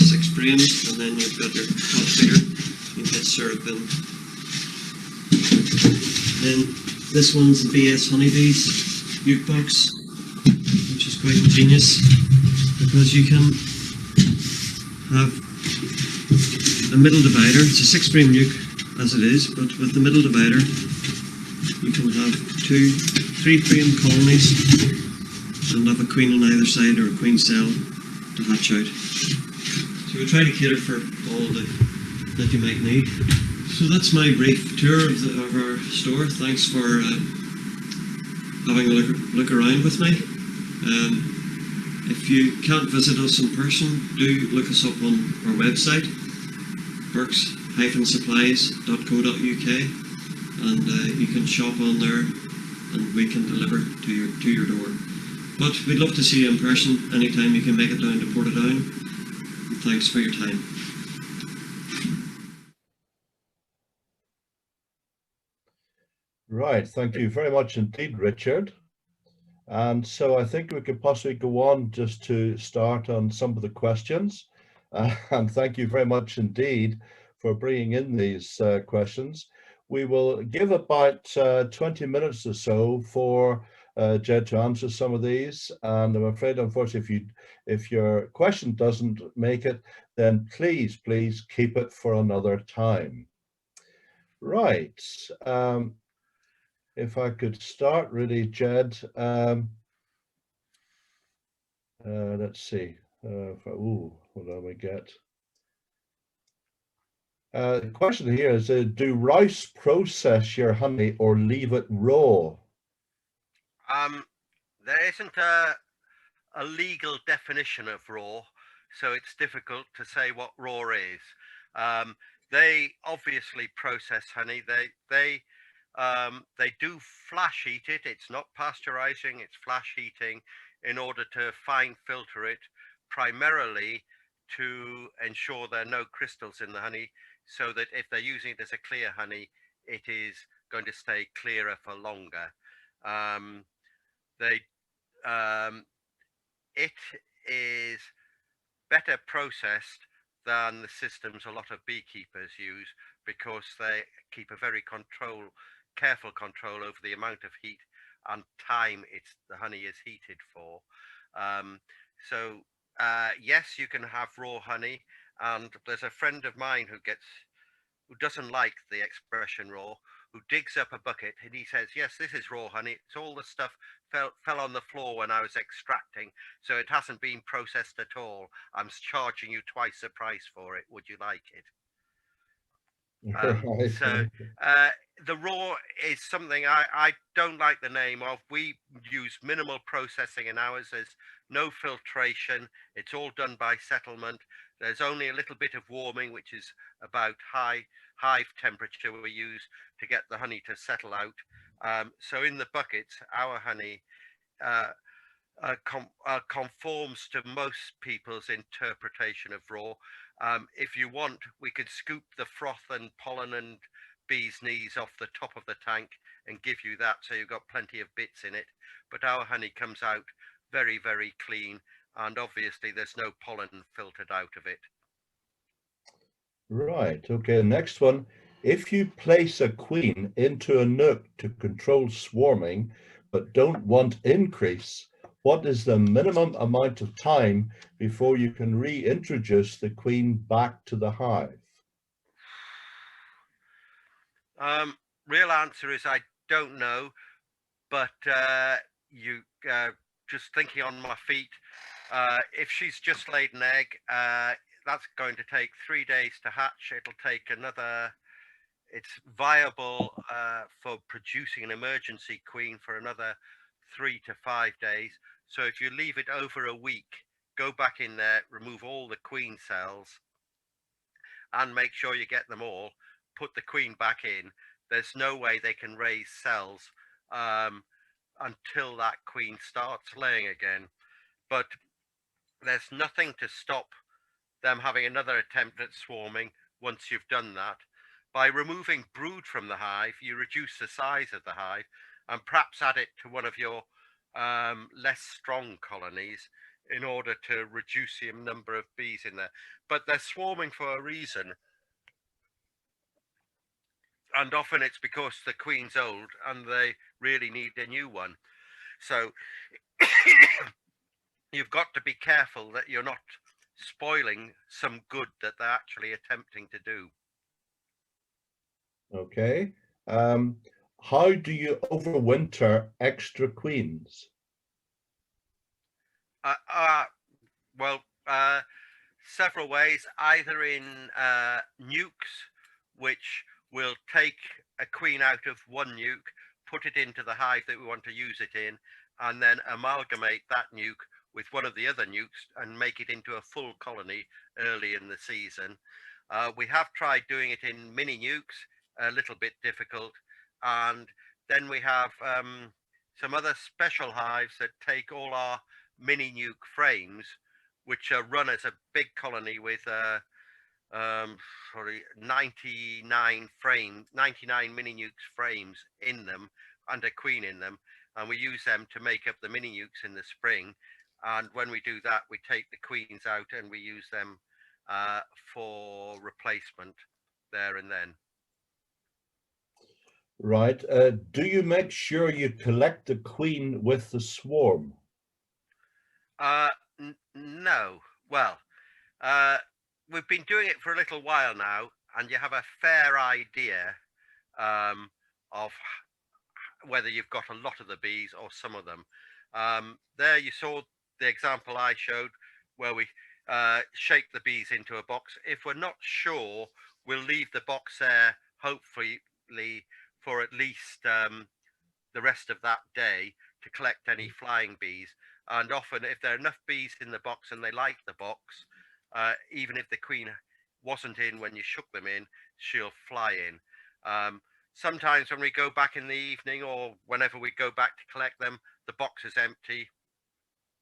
6 frames, and then you've got your top feeder. You get syrup in. Then this one's the BS Honeybees nuke box, which is quite ingenious because you can have a middle divider. It's a 6-frame nuke as it is, but with the middle divider you can have 2 3-frame colonies and have a queen on either side or a queen cell to hatch out. So we try to cater for all that you might need. So that's my brief tour of our store. Thanks for having a look around with me. If you can't visit us in person, do look us up on our website, burks-supplies.co.uk, and you can shop on there and we can deliver to your door. But we'd love to see you in person anytime you can make it down to Portadown. And thanks for your time. Right, thank you very much indeed, Richard. And so I think we could possibly go on just to start on some of the questions. And thank you very much indeed for bringing in these questions. We will give about 20 minutes or so for Jed to answer some of these. And I'm afraid, unfortunately, if your question doesn't make it, then please keep it for another time. Right. If I could start really, Jed, let's see. What do we get? The question here is, do rice process your honey or leave it raw? There isn't a legal definition of raw, so it's difficult to say what raw is. They obviously process honey. They do flash heat it. It's not pasteurizing, it's flash heating in order to fine filter it, primarily to ensure there are no crystals in the honey, so that if they're using it as a clear honey, it is going to stay clearer for longer. It is better processed than the systems a lot of beekeepers use, because they keep a very careful control over the amount of heat and time the honey is heated for. Yes, you can have raw honey, and there's a friend of mine who doesn't like the expression raw, who digs up a bucket and he says, yes, this is raw honey. It's all the stuff fell on the floor when I was extracting, so it hasn't been processed at all. I'm charging you twice the price for it. Would you like it? The raw is something I don't like the name of. We use minimal processing in ours. There's no filtration. It's all done by settlement. There's only a little bit of warming, which is about hive temperature we use to get the honey to settle out. So in the buckets, our honey conforms to most people's interpretation of raw. If you want, we could scoop the froth and pollen and bees' knees off the top of the tank and give you that, so you've got plenty of bits in it. But our honey comes out very, very clean, and obviously there's no pollen filtered out of it. Right. Okay. Next one. If you place a queen into a nook to control swarming, but don't want increase, what is the minimum amount of time before you can reintroduce the queen back to the hive? Real answer is I don't know, but you just thinking on my feet, if she's just laid an egg, that's going to take 3 days to hatch. It'll take another, it's viable for producing an emergency queen for another 3 to 5 days. So if you leave it over a week, go back in there, remove all the queen cells and make sure you get them all, put the queen back in. There's no way they can raise cells until that queen starts laying again. But there's nothing to stop them having another attempt at swarming once you've done that. By removing brood from the hive, you reduce the size of the hive and perhaps add it to one of your less strong colonies in order to reduce the number of bees in there. But they're swarming for a reason. And often it's because the queen's old and they really need a new one. So you've got to be careful that you're not spoiling some good that they're actually attempting to do. Okay. How do you overwinter extra queens? Well, several ways, either in nukes, which will take a queen out of one nuke, put it into the hive that we want to use it in, and then amalgamate that nuke with one of the other nukes and make it into a full colony early in the season. We have tried doing it in mini nukes, a little bit difficult. And then we have some other special hives that take all our mini nuke frames, which are run as a big colony with 99 mini nukes frames in them and a queen in them, and we use them to make up the mini nukes in the spring. And when we do that, we take the queens out and we use them for replacement there and then. Right. Do you make sure you collect the queen with the swarm? No. Well, we've been doing it for a little while now, and you have a fair idea of whether you've got a lot of the bees or some of them. There you saw the example I showed where we shake the bees into a box. If we're not sure, we'll leave the box there, hopefully for at least the rest of that day to collect any flying bees. And often if there are enough bees in the box and they like the box, even if the queen wasn't in when you shook them in, she'll fly in. Sometimes when we go back in the evening or whenever we go back to collect them, the box is empty.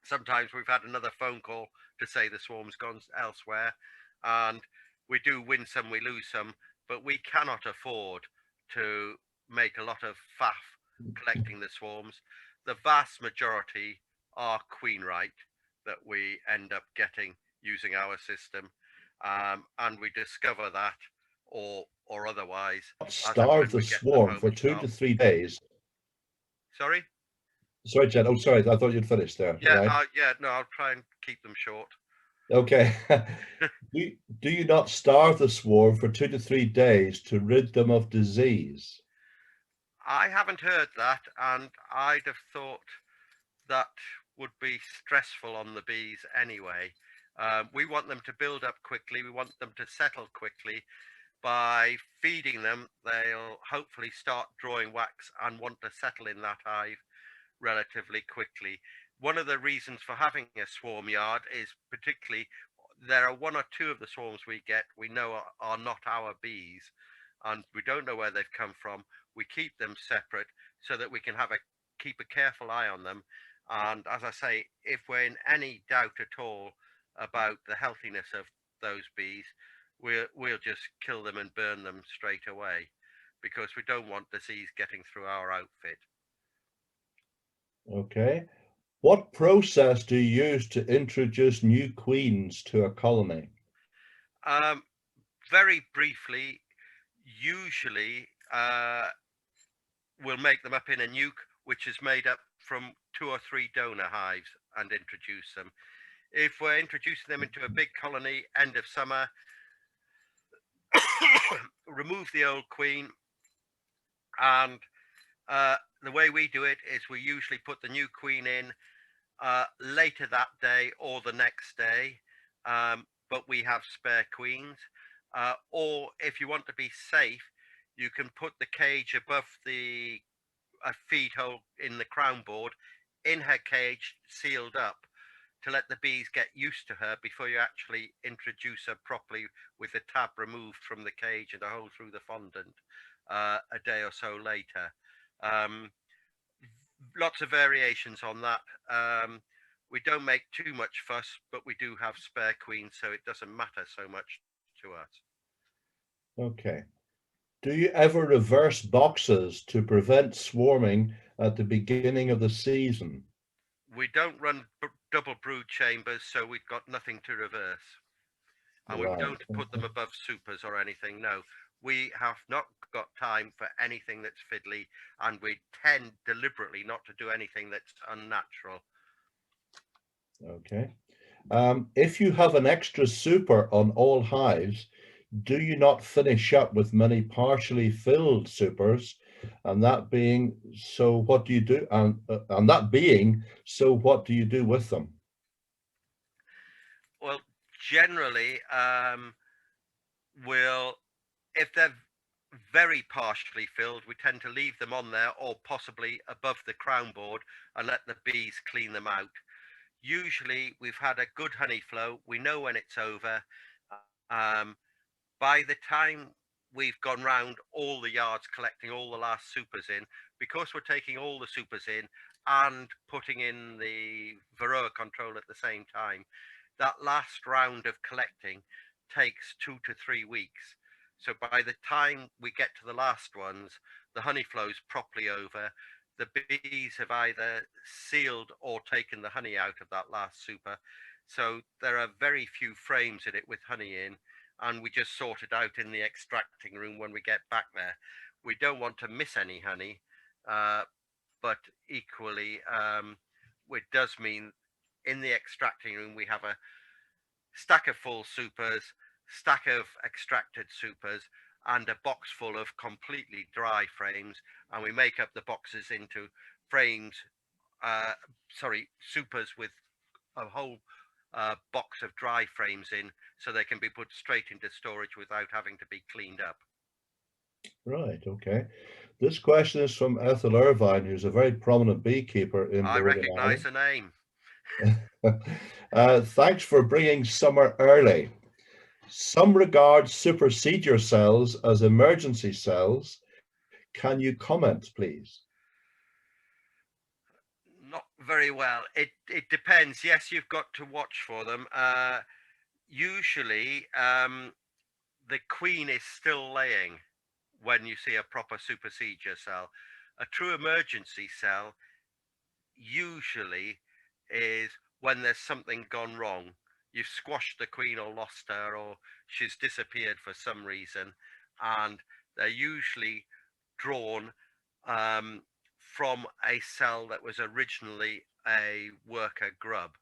Sometimes we've had another phone call to say the swarm's gone elsewhere, and we do win some, we lose some, but we cannot afford to make a lot of faff collecting the swarms. The vast majority are queen right that we end up getting using our system, and we discover that or otherwise Starve the swarm for 2 to 3 days. Sorry, Jen. Oh, sorry. I thought you'd finished there. yeah, right? no, I'll try and keep them short. Okay. do you not starve the swarm for 2 to 3 days to rid them of disease? I haven't heard that, and I'd have thought that would be stressful on the bees anyway. We want them to build up quickly. We want them to settle quickly. By feeding them, they'll hopefully start drawing wax and want to settle in that hive relatively quickly. One of the reasons for having a swarm yard is particularly there are 1 or 2 of the swarms we get we know are not our bees, and we don't know where they've come from. We keep them separate so that we can keep a careful eye on them. And as I say, if we're in any doubt at all about the healthiness of those bees, we'll just kill them and burn them straight away, because we don't want disease getting through our outfit. Okay. What process do you use to introduce new queens to a colony? Very briefly, usually we'll make them up in a nuke, which is made up from 2 or 3 donor hives, and introduce them. If we're introducing them into a big colony, end of summer, remove the old queen, and the way we do it is we usually put the new queen in later that day or the next day, but we have spare queens. Or if you want to be safe, you can put the cage above the feed hole in the crown board, in her cage, sealed up, to let the bees get used to her before you actually introduce her properly with the tab removed from the cage and a hole through the fondant a day or so later. Lots of variations on that. We don't make too much fuss, but we do have spare queens, so it doesn't matter so much to us. Okay. Do you ever reverse boxes to prevent swarming at the beginning of the season? We don't run double brood chambers, so we've got nothing to reverse. And we don't put them above supers or anything. No, we have not got time for anything that's fiddly, and we tend deliberately not to do anything that's unnatural. Okay. If you have an extra super on all hives, do you not finish up with many partially filled supers? And that being so, what do you do? And that being so, what do you do with them? Well, generally, if they're very partially filled, we tend to leave them on there, or possibly above the crown board, and let the bees clean them out. Usually we've had a good honey flow, we know when it's over. By the time we've gone round all the yards collecting all the last supers in, because we're taking all the supers in and putting in the varroa control at the same time, that last round of collecting takes 2 to 3 weeks. So by the time we get to the last ones, the honey flow's properly over. The bees have either sealed or taken the honey out of that last super. So there are very few frames in it with honey in, and we just sort it out in the extracting room when we get back there. We don't want to miss any honey, but equally, it does mean in the extracting room we have a stack of full supers, stack of extracted supers, and a box full of completely dry frames, and we make up the boxes into frames, supers with a whole box of dry frames in, so they can be put straight into storage without having to be cleaned up. Right, okay. This question is from Ethel Irvine, who's a very prominent beekeeper in I recognize the name. Thanks for bringing summer early. Some regard supersedure cells as emergency cells. Can you comment, please? Not very well. It depends. Yes, you've got to watch for them. Usually, the queen is still laying when you see a proper supersedure cell. A true emergency cell usually is when there's something gone wrong. You've squashed the queen or lost her, or she's disappeared for some reason, and they're usually drawn from a cell that was originally a worker grub,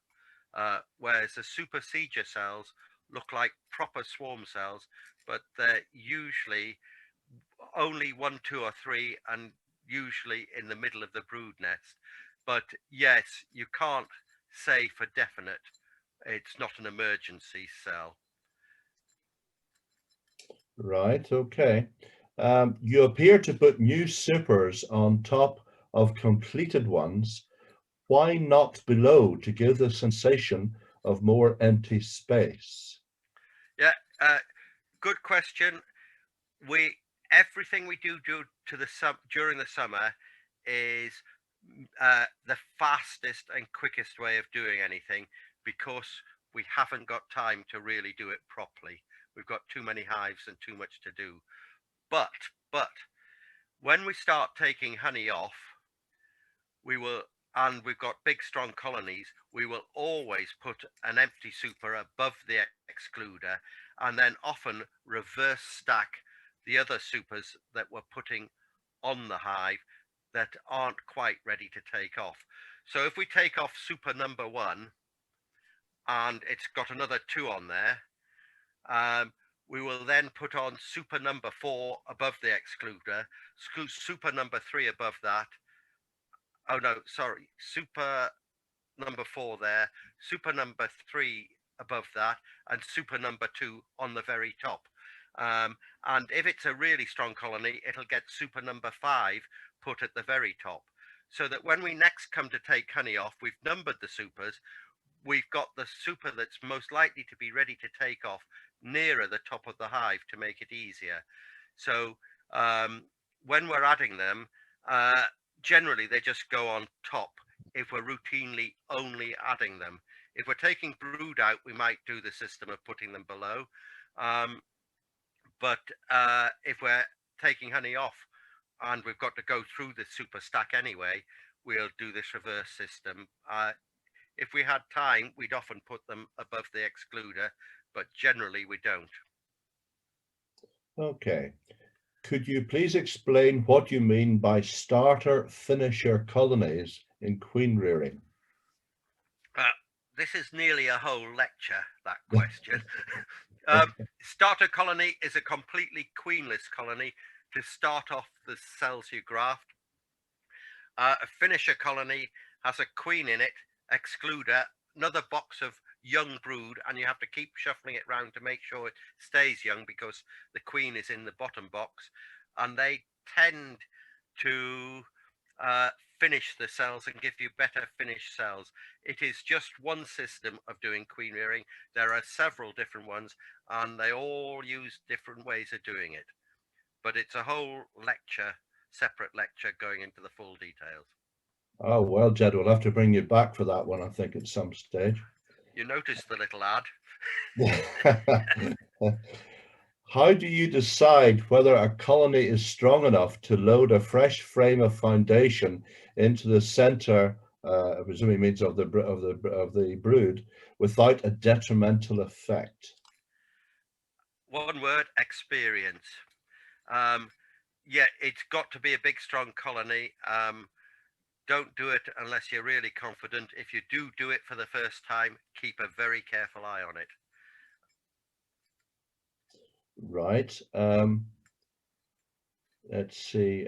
whereas the supersedure cells look like proper swarm cells, but they're usually only 1, 2, or 3, and usually in the middle of the brood nest. But yes, you can't say for definite it's not an emergency cell. Right, okay. You appear to put new supers on top of completed ones. Why not below to give the sensation of more empty space? Yeah, good question. everything we do to the during the summer is the fastest and quickest way of doing anything, because we haven't got time to really do it properly. We've got too many hives and too much to do. But when we start taking honey off, we will, and we've got big strong colonies, we will always put an empty super above the excluder, and then often reverse stack the other supers that we're putting on the hive that aren't quite ready to take off. So if we take off super number 1 and it's got another 2 on there, we will then put on super number 4 above the excluder, super number 3 above that. Oh no, sorry, super number 4 there, super number 3 above that, and super number 2 on the very top. And if it's a really strong colony, it'll get super number 5 put at the very top, so that when we next come to take honey off, we've numbered the supers, we've got the super that's most likely to be ready to take off nearer the top of the hive to make it easier. So when we're adding them, generally they just go on top if we're routinely only adding them. If we're taking brood out, we might do the system of putting them below. But if we're taking honey off and we've got to go through the super stack anyway, we'll do this reverse system. If we had time, we'd often put them above the excluder, but generally we don't. Okay. Could you please explain what you mean by starter finisher colonies in queen rearing? This is nearly a whole lecture, that question. Starter colony is a completely queenless colony to start off the cells you graft. A finisher colony has a queen in it, excluder, another box of young brood, and you have to keep shuffling it round to make sure it stays young, because the queen is in the bottom box, and they tend to finish the cells and give you better finished cells. It is just one system of doing queen rearing. There are several different ones, and they all use different ways of doing it, but it's a whole lecture, separate lecture, going into the full details. Oh, well, Jed, we'll have to bring you back for that one, I think, at some stage. You noticed the little ad. How do you decide whether a colony is strong enough to load a fresh frame of foundation into the center, I presume it means of the brood, without a detrimental effect? One word: experience. Yeah, it's got to be a big, strong colony. Don't do it unless you're really confident. If you do it for the first time, keep a very careful eye on it. Right. Let's see.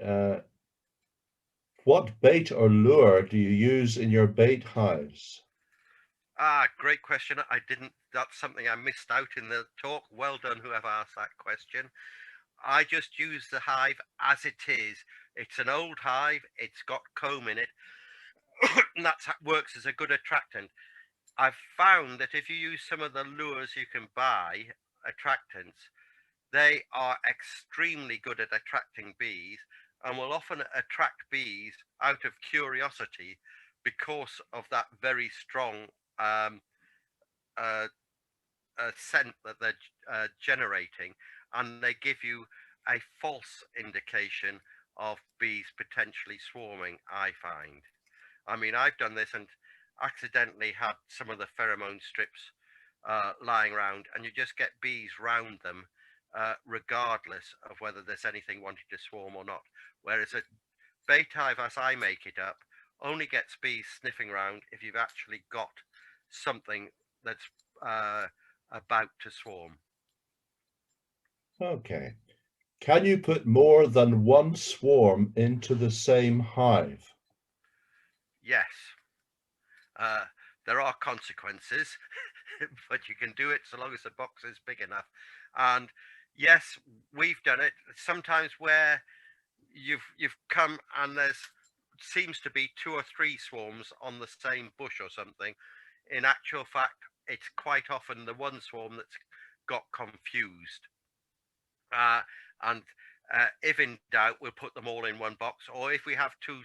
What bait or lure do you use in your bait hives? Great question. That's something I missed out in the talk. Well done, whoever asked that question. I just use the hive as it is. It's an old hive. It's got comb in it. And that works as a good attractant. I've found that if you use some of the lures you can buy, attractants, they are extremely good at attracting bees, and will often attract bees out of curiosity because of that very strong scent that they're generating, and they give you a false indication of bees potentially swarming, I find. I mean, I've done this and accidentally had some of the pheromone strips lying around, and you just get bees round them, regardless of whether there's anything wanting to swarm or not. Whereas a bait hive, as I make it up, only gets bees sniffing around if you've actually got something that's about to swarm. Okay. Can you put more than one swarm into the same hive? Yes. There are consequences, but you can do it so long as the box is big enough. And yes, we've done it sometimes where you've come and there's seems to be 2 or 3 swarms on the same bush or something. In actual fact, it's quite often the one swarm that's got confused. And If in doubt, we'll put them all in one box, or if we have two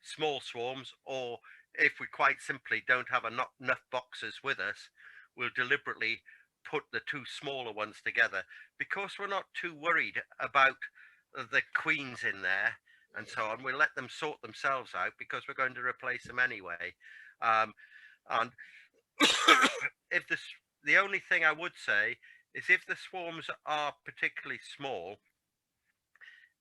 small swarms, or if we quite simply don't have enough boxes with us, we'll deliberately put the two smaller ones together, because we're not too worried about the queens in there and so on. We'll let them sort themselves out, because we're going to replace them anyway. And if the only thing I would say is, if the swarms are particularly small,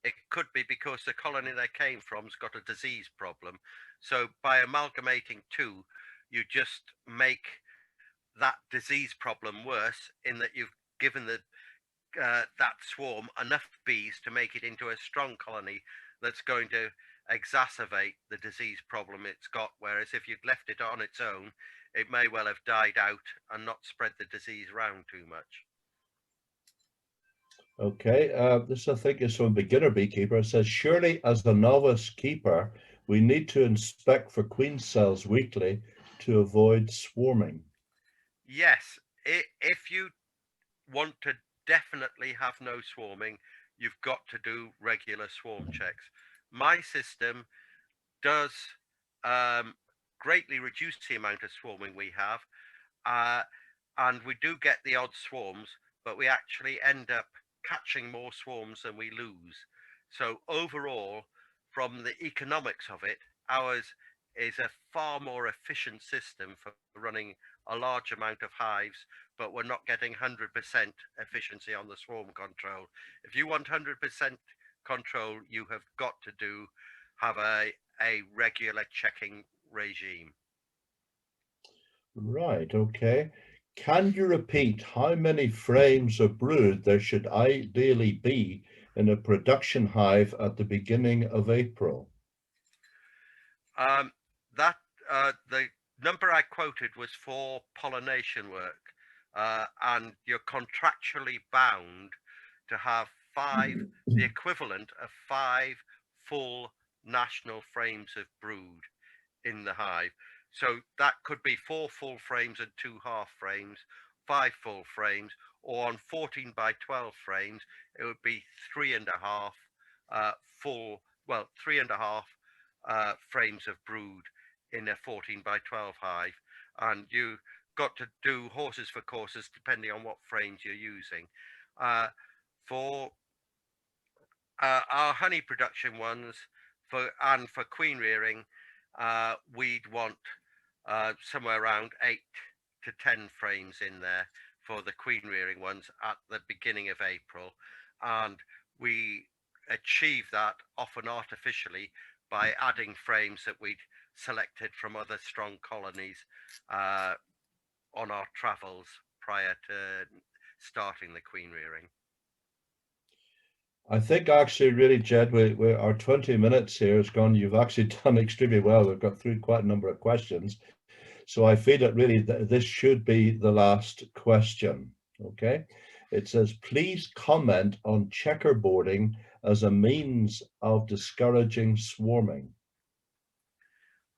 it could be because the colony they came from's got a disease problem. So by amalgamating two, you just make that disease problem worse, in that you've given that swarm enough bees to make it into a strong colony that's going to exacerbate the disease problem it's got. Whereas if you'd left it on its own, it may well have died out and not spread the disease around too much. Okay, this I think is from a beginner beekeeper. It says, surely as a novice keeper, we need to inspect for queen cells weekly to avoid swarming. Yes, if you want to definitely have no swarming, you've got to do regular swarm checks. My system does greatly reduce the amount of swarming we have, and we do get the odd swarms, but we actually end up catching more swarms than we lose. So overall, from the economics of it, ours is a far more efficient system for running a large amount of hives, but we're not getting 100% efficiency on the swarm control. If you want 100% control, you have got to have a regular checking regime. Right, okay. Can you repeat how many frames of brood there should ideally be in a production hive at the beginning of April? The number I quoted was for pollination work, and you're contractually bound to have the equivalent of 5 full national frames of brood in the hive. So that could be 4 full frames and 2 half frames, 5 full frames, or on 14 by 12 frames, it would be 3.5 frames of brood in a 14 by 12 hive. And you got to do horses for courses depending on what frames you're using. For our honey production ones, for queen rearing, we'd want somewhere around 8 to 10 frames in there for the queen rearing ones at the beginning of April, and we achieve that often artificially by adding frames that we'd selected from other strong colonies on our travels prior to starting the queen rearing. I think actually really, Jed, our 20 minutes here has gone. You've actually done extremely well. We've got through quite a number of questions. So I feel that really this should be the last question, okay? It says, please comment on checkerboarding as a means of discouraging swarming.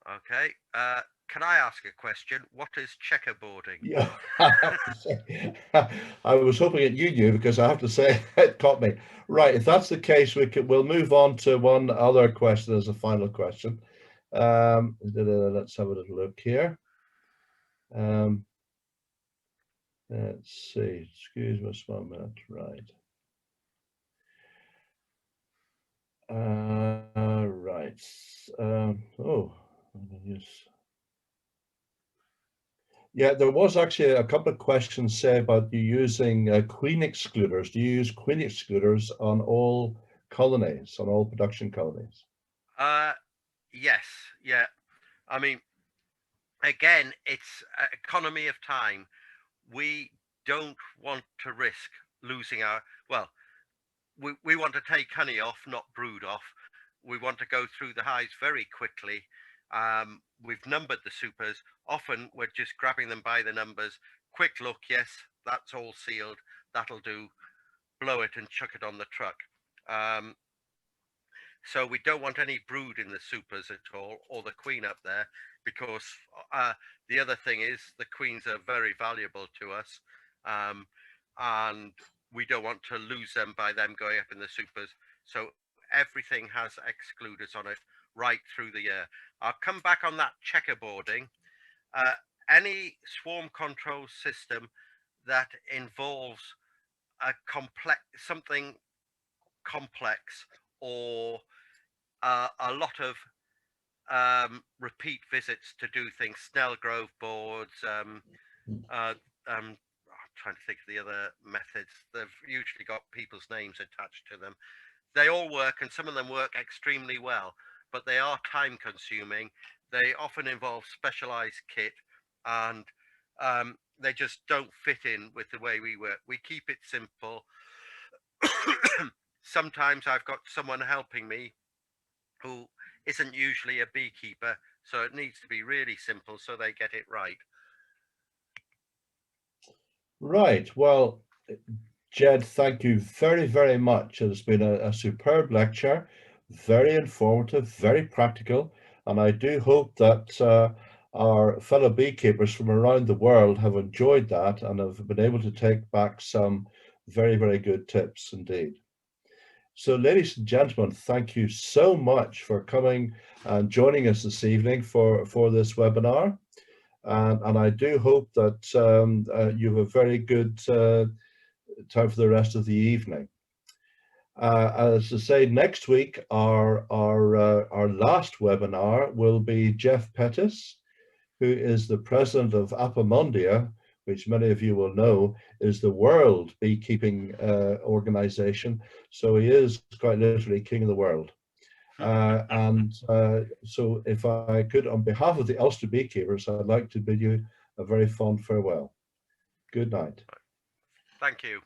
Okay, can I ask a question? What is checkerboarding? Yeah, I have to say, I was hoping that you knew, because I have to say it caught me. Right, if that's the case, we'll move on to one other question as a final question. Let's have a little look here. Let's see, excuse me just 1 minute, right. Right, oh, yes. Yeah, there was actually a couple of questions say about you using queen excluders. Do you use queen excluders on all colonies, on all production colonies? Yes, yeah. I mean, again, it's economy of time. We don't want to risk losing we want to take honey off, not brood off. We want to go through the hives very quickly. We've numbered the supers. Often we're just grabbing them by the numbers. Quick look, yes, that's all sealed. That'll do. Blow it and chuck it on the truck. So we don't want any brood in the supers at all, or the queen up there, because the other thing is the queens are very valuable to us. And we don't want to lose them by them going up in the supers. So everything has excluders on it right through the year. I'll come back on that checkerboarding. Any swarm control system that involves something complex, or a lot of repeat visits to do things, Snellgrove boards, I'm trying to think of the other methods. They've usually got people's names attached to them. They all work, and some of them work extremely well, but they are time consuming. They often involve specialized kit, and they just don't fit in with the way we work. We keep it simple. Sometimes I've got someone helping me who isn't usually a beekeeper, so it needs to be really simple so they get it right. Right. Well, Jed, thank you very, very much. It has been a superb lecture, very informative, very practical, and I do hope that our fellow beekeepers from around the world have enjoyed that and have been able to take back some very, very good tips indeed. So, ladies and gentlemen, thank you so much for coming and joining us this evening for this webinar. And I do hope that you have a very good time for the rest of the evening. As I say, next week, our last webinar will be Jeff Pettis, who is the president of Apimondia, which many of you will know is the world beekeeping organization. So he is quite literally king of the world. So if I could, on behalf of the Ulster beekeepers, I'd like to bid you a very fond farewell. Good night. Thank you.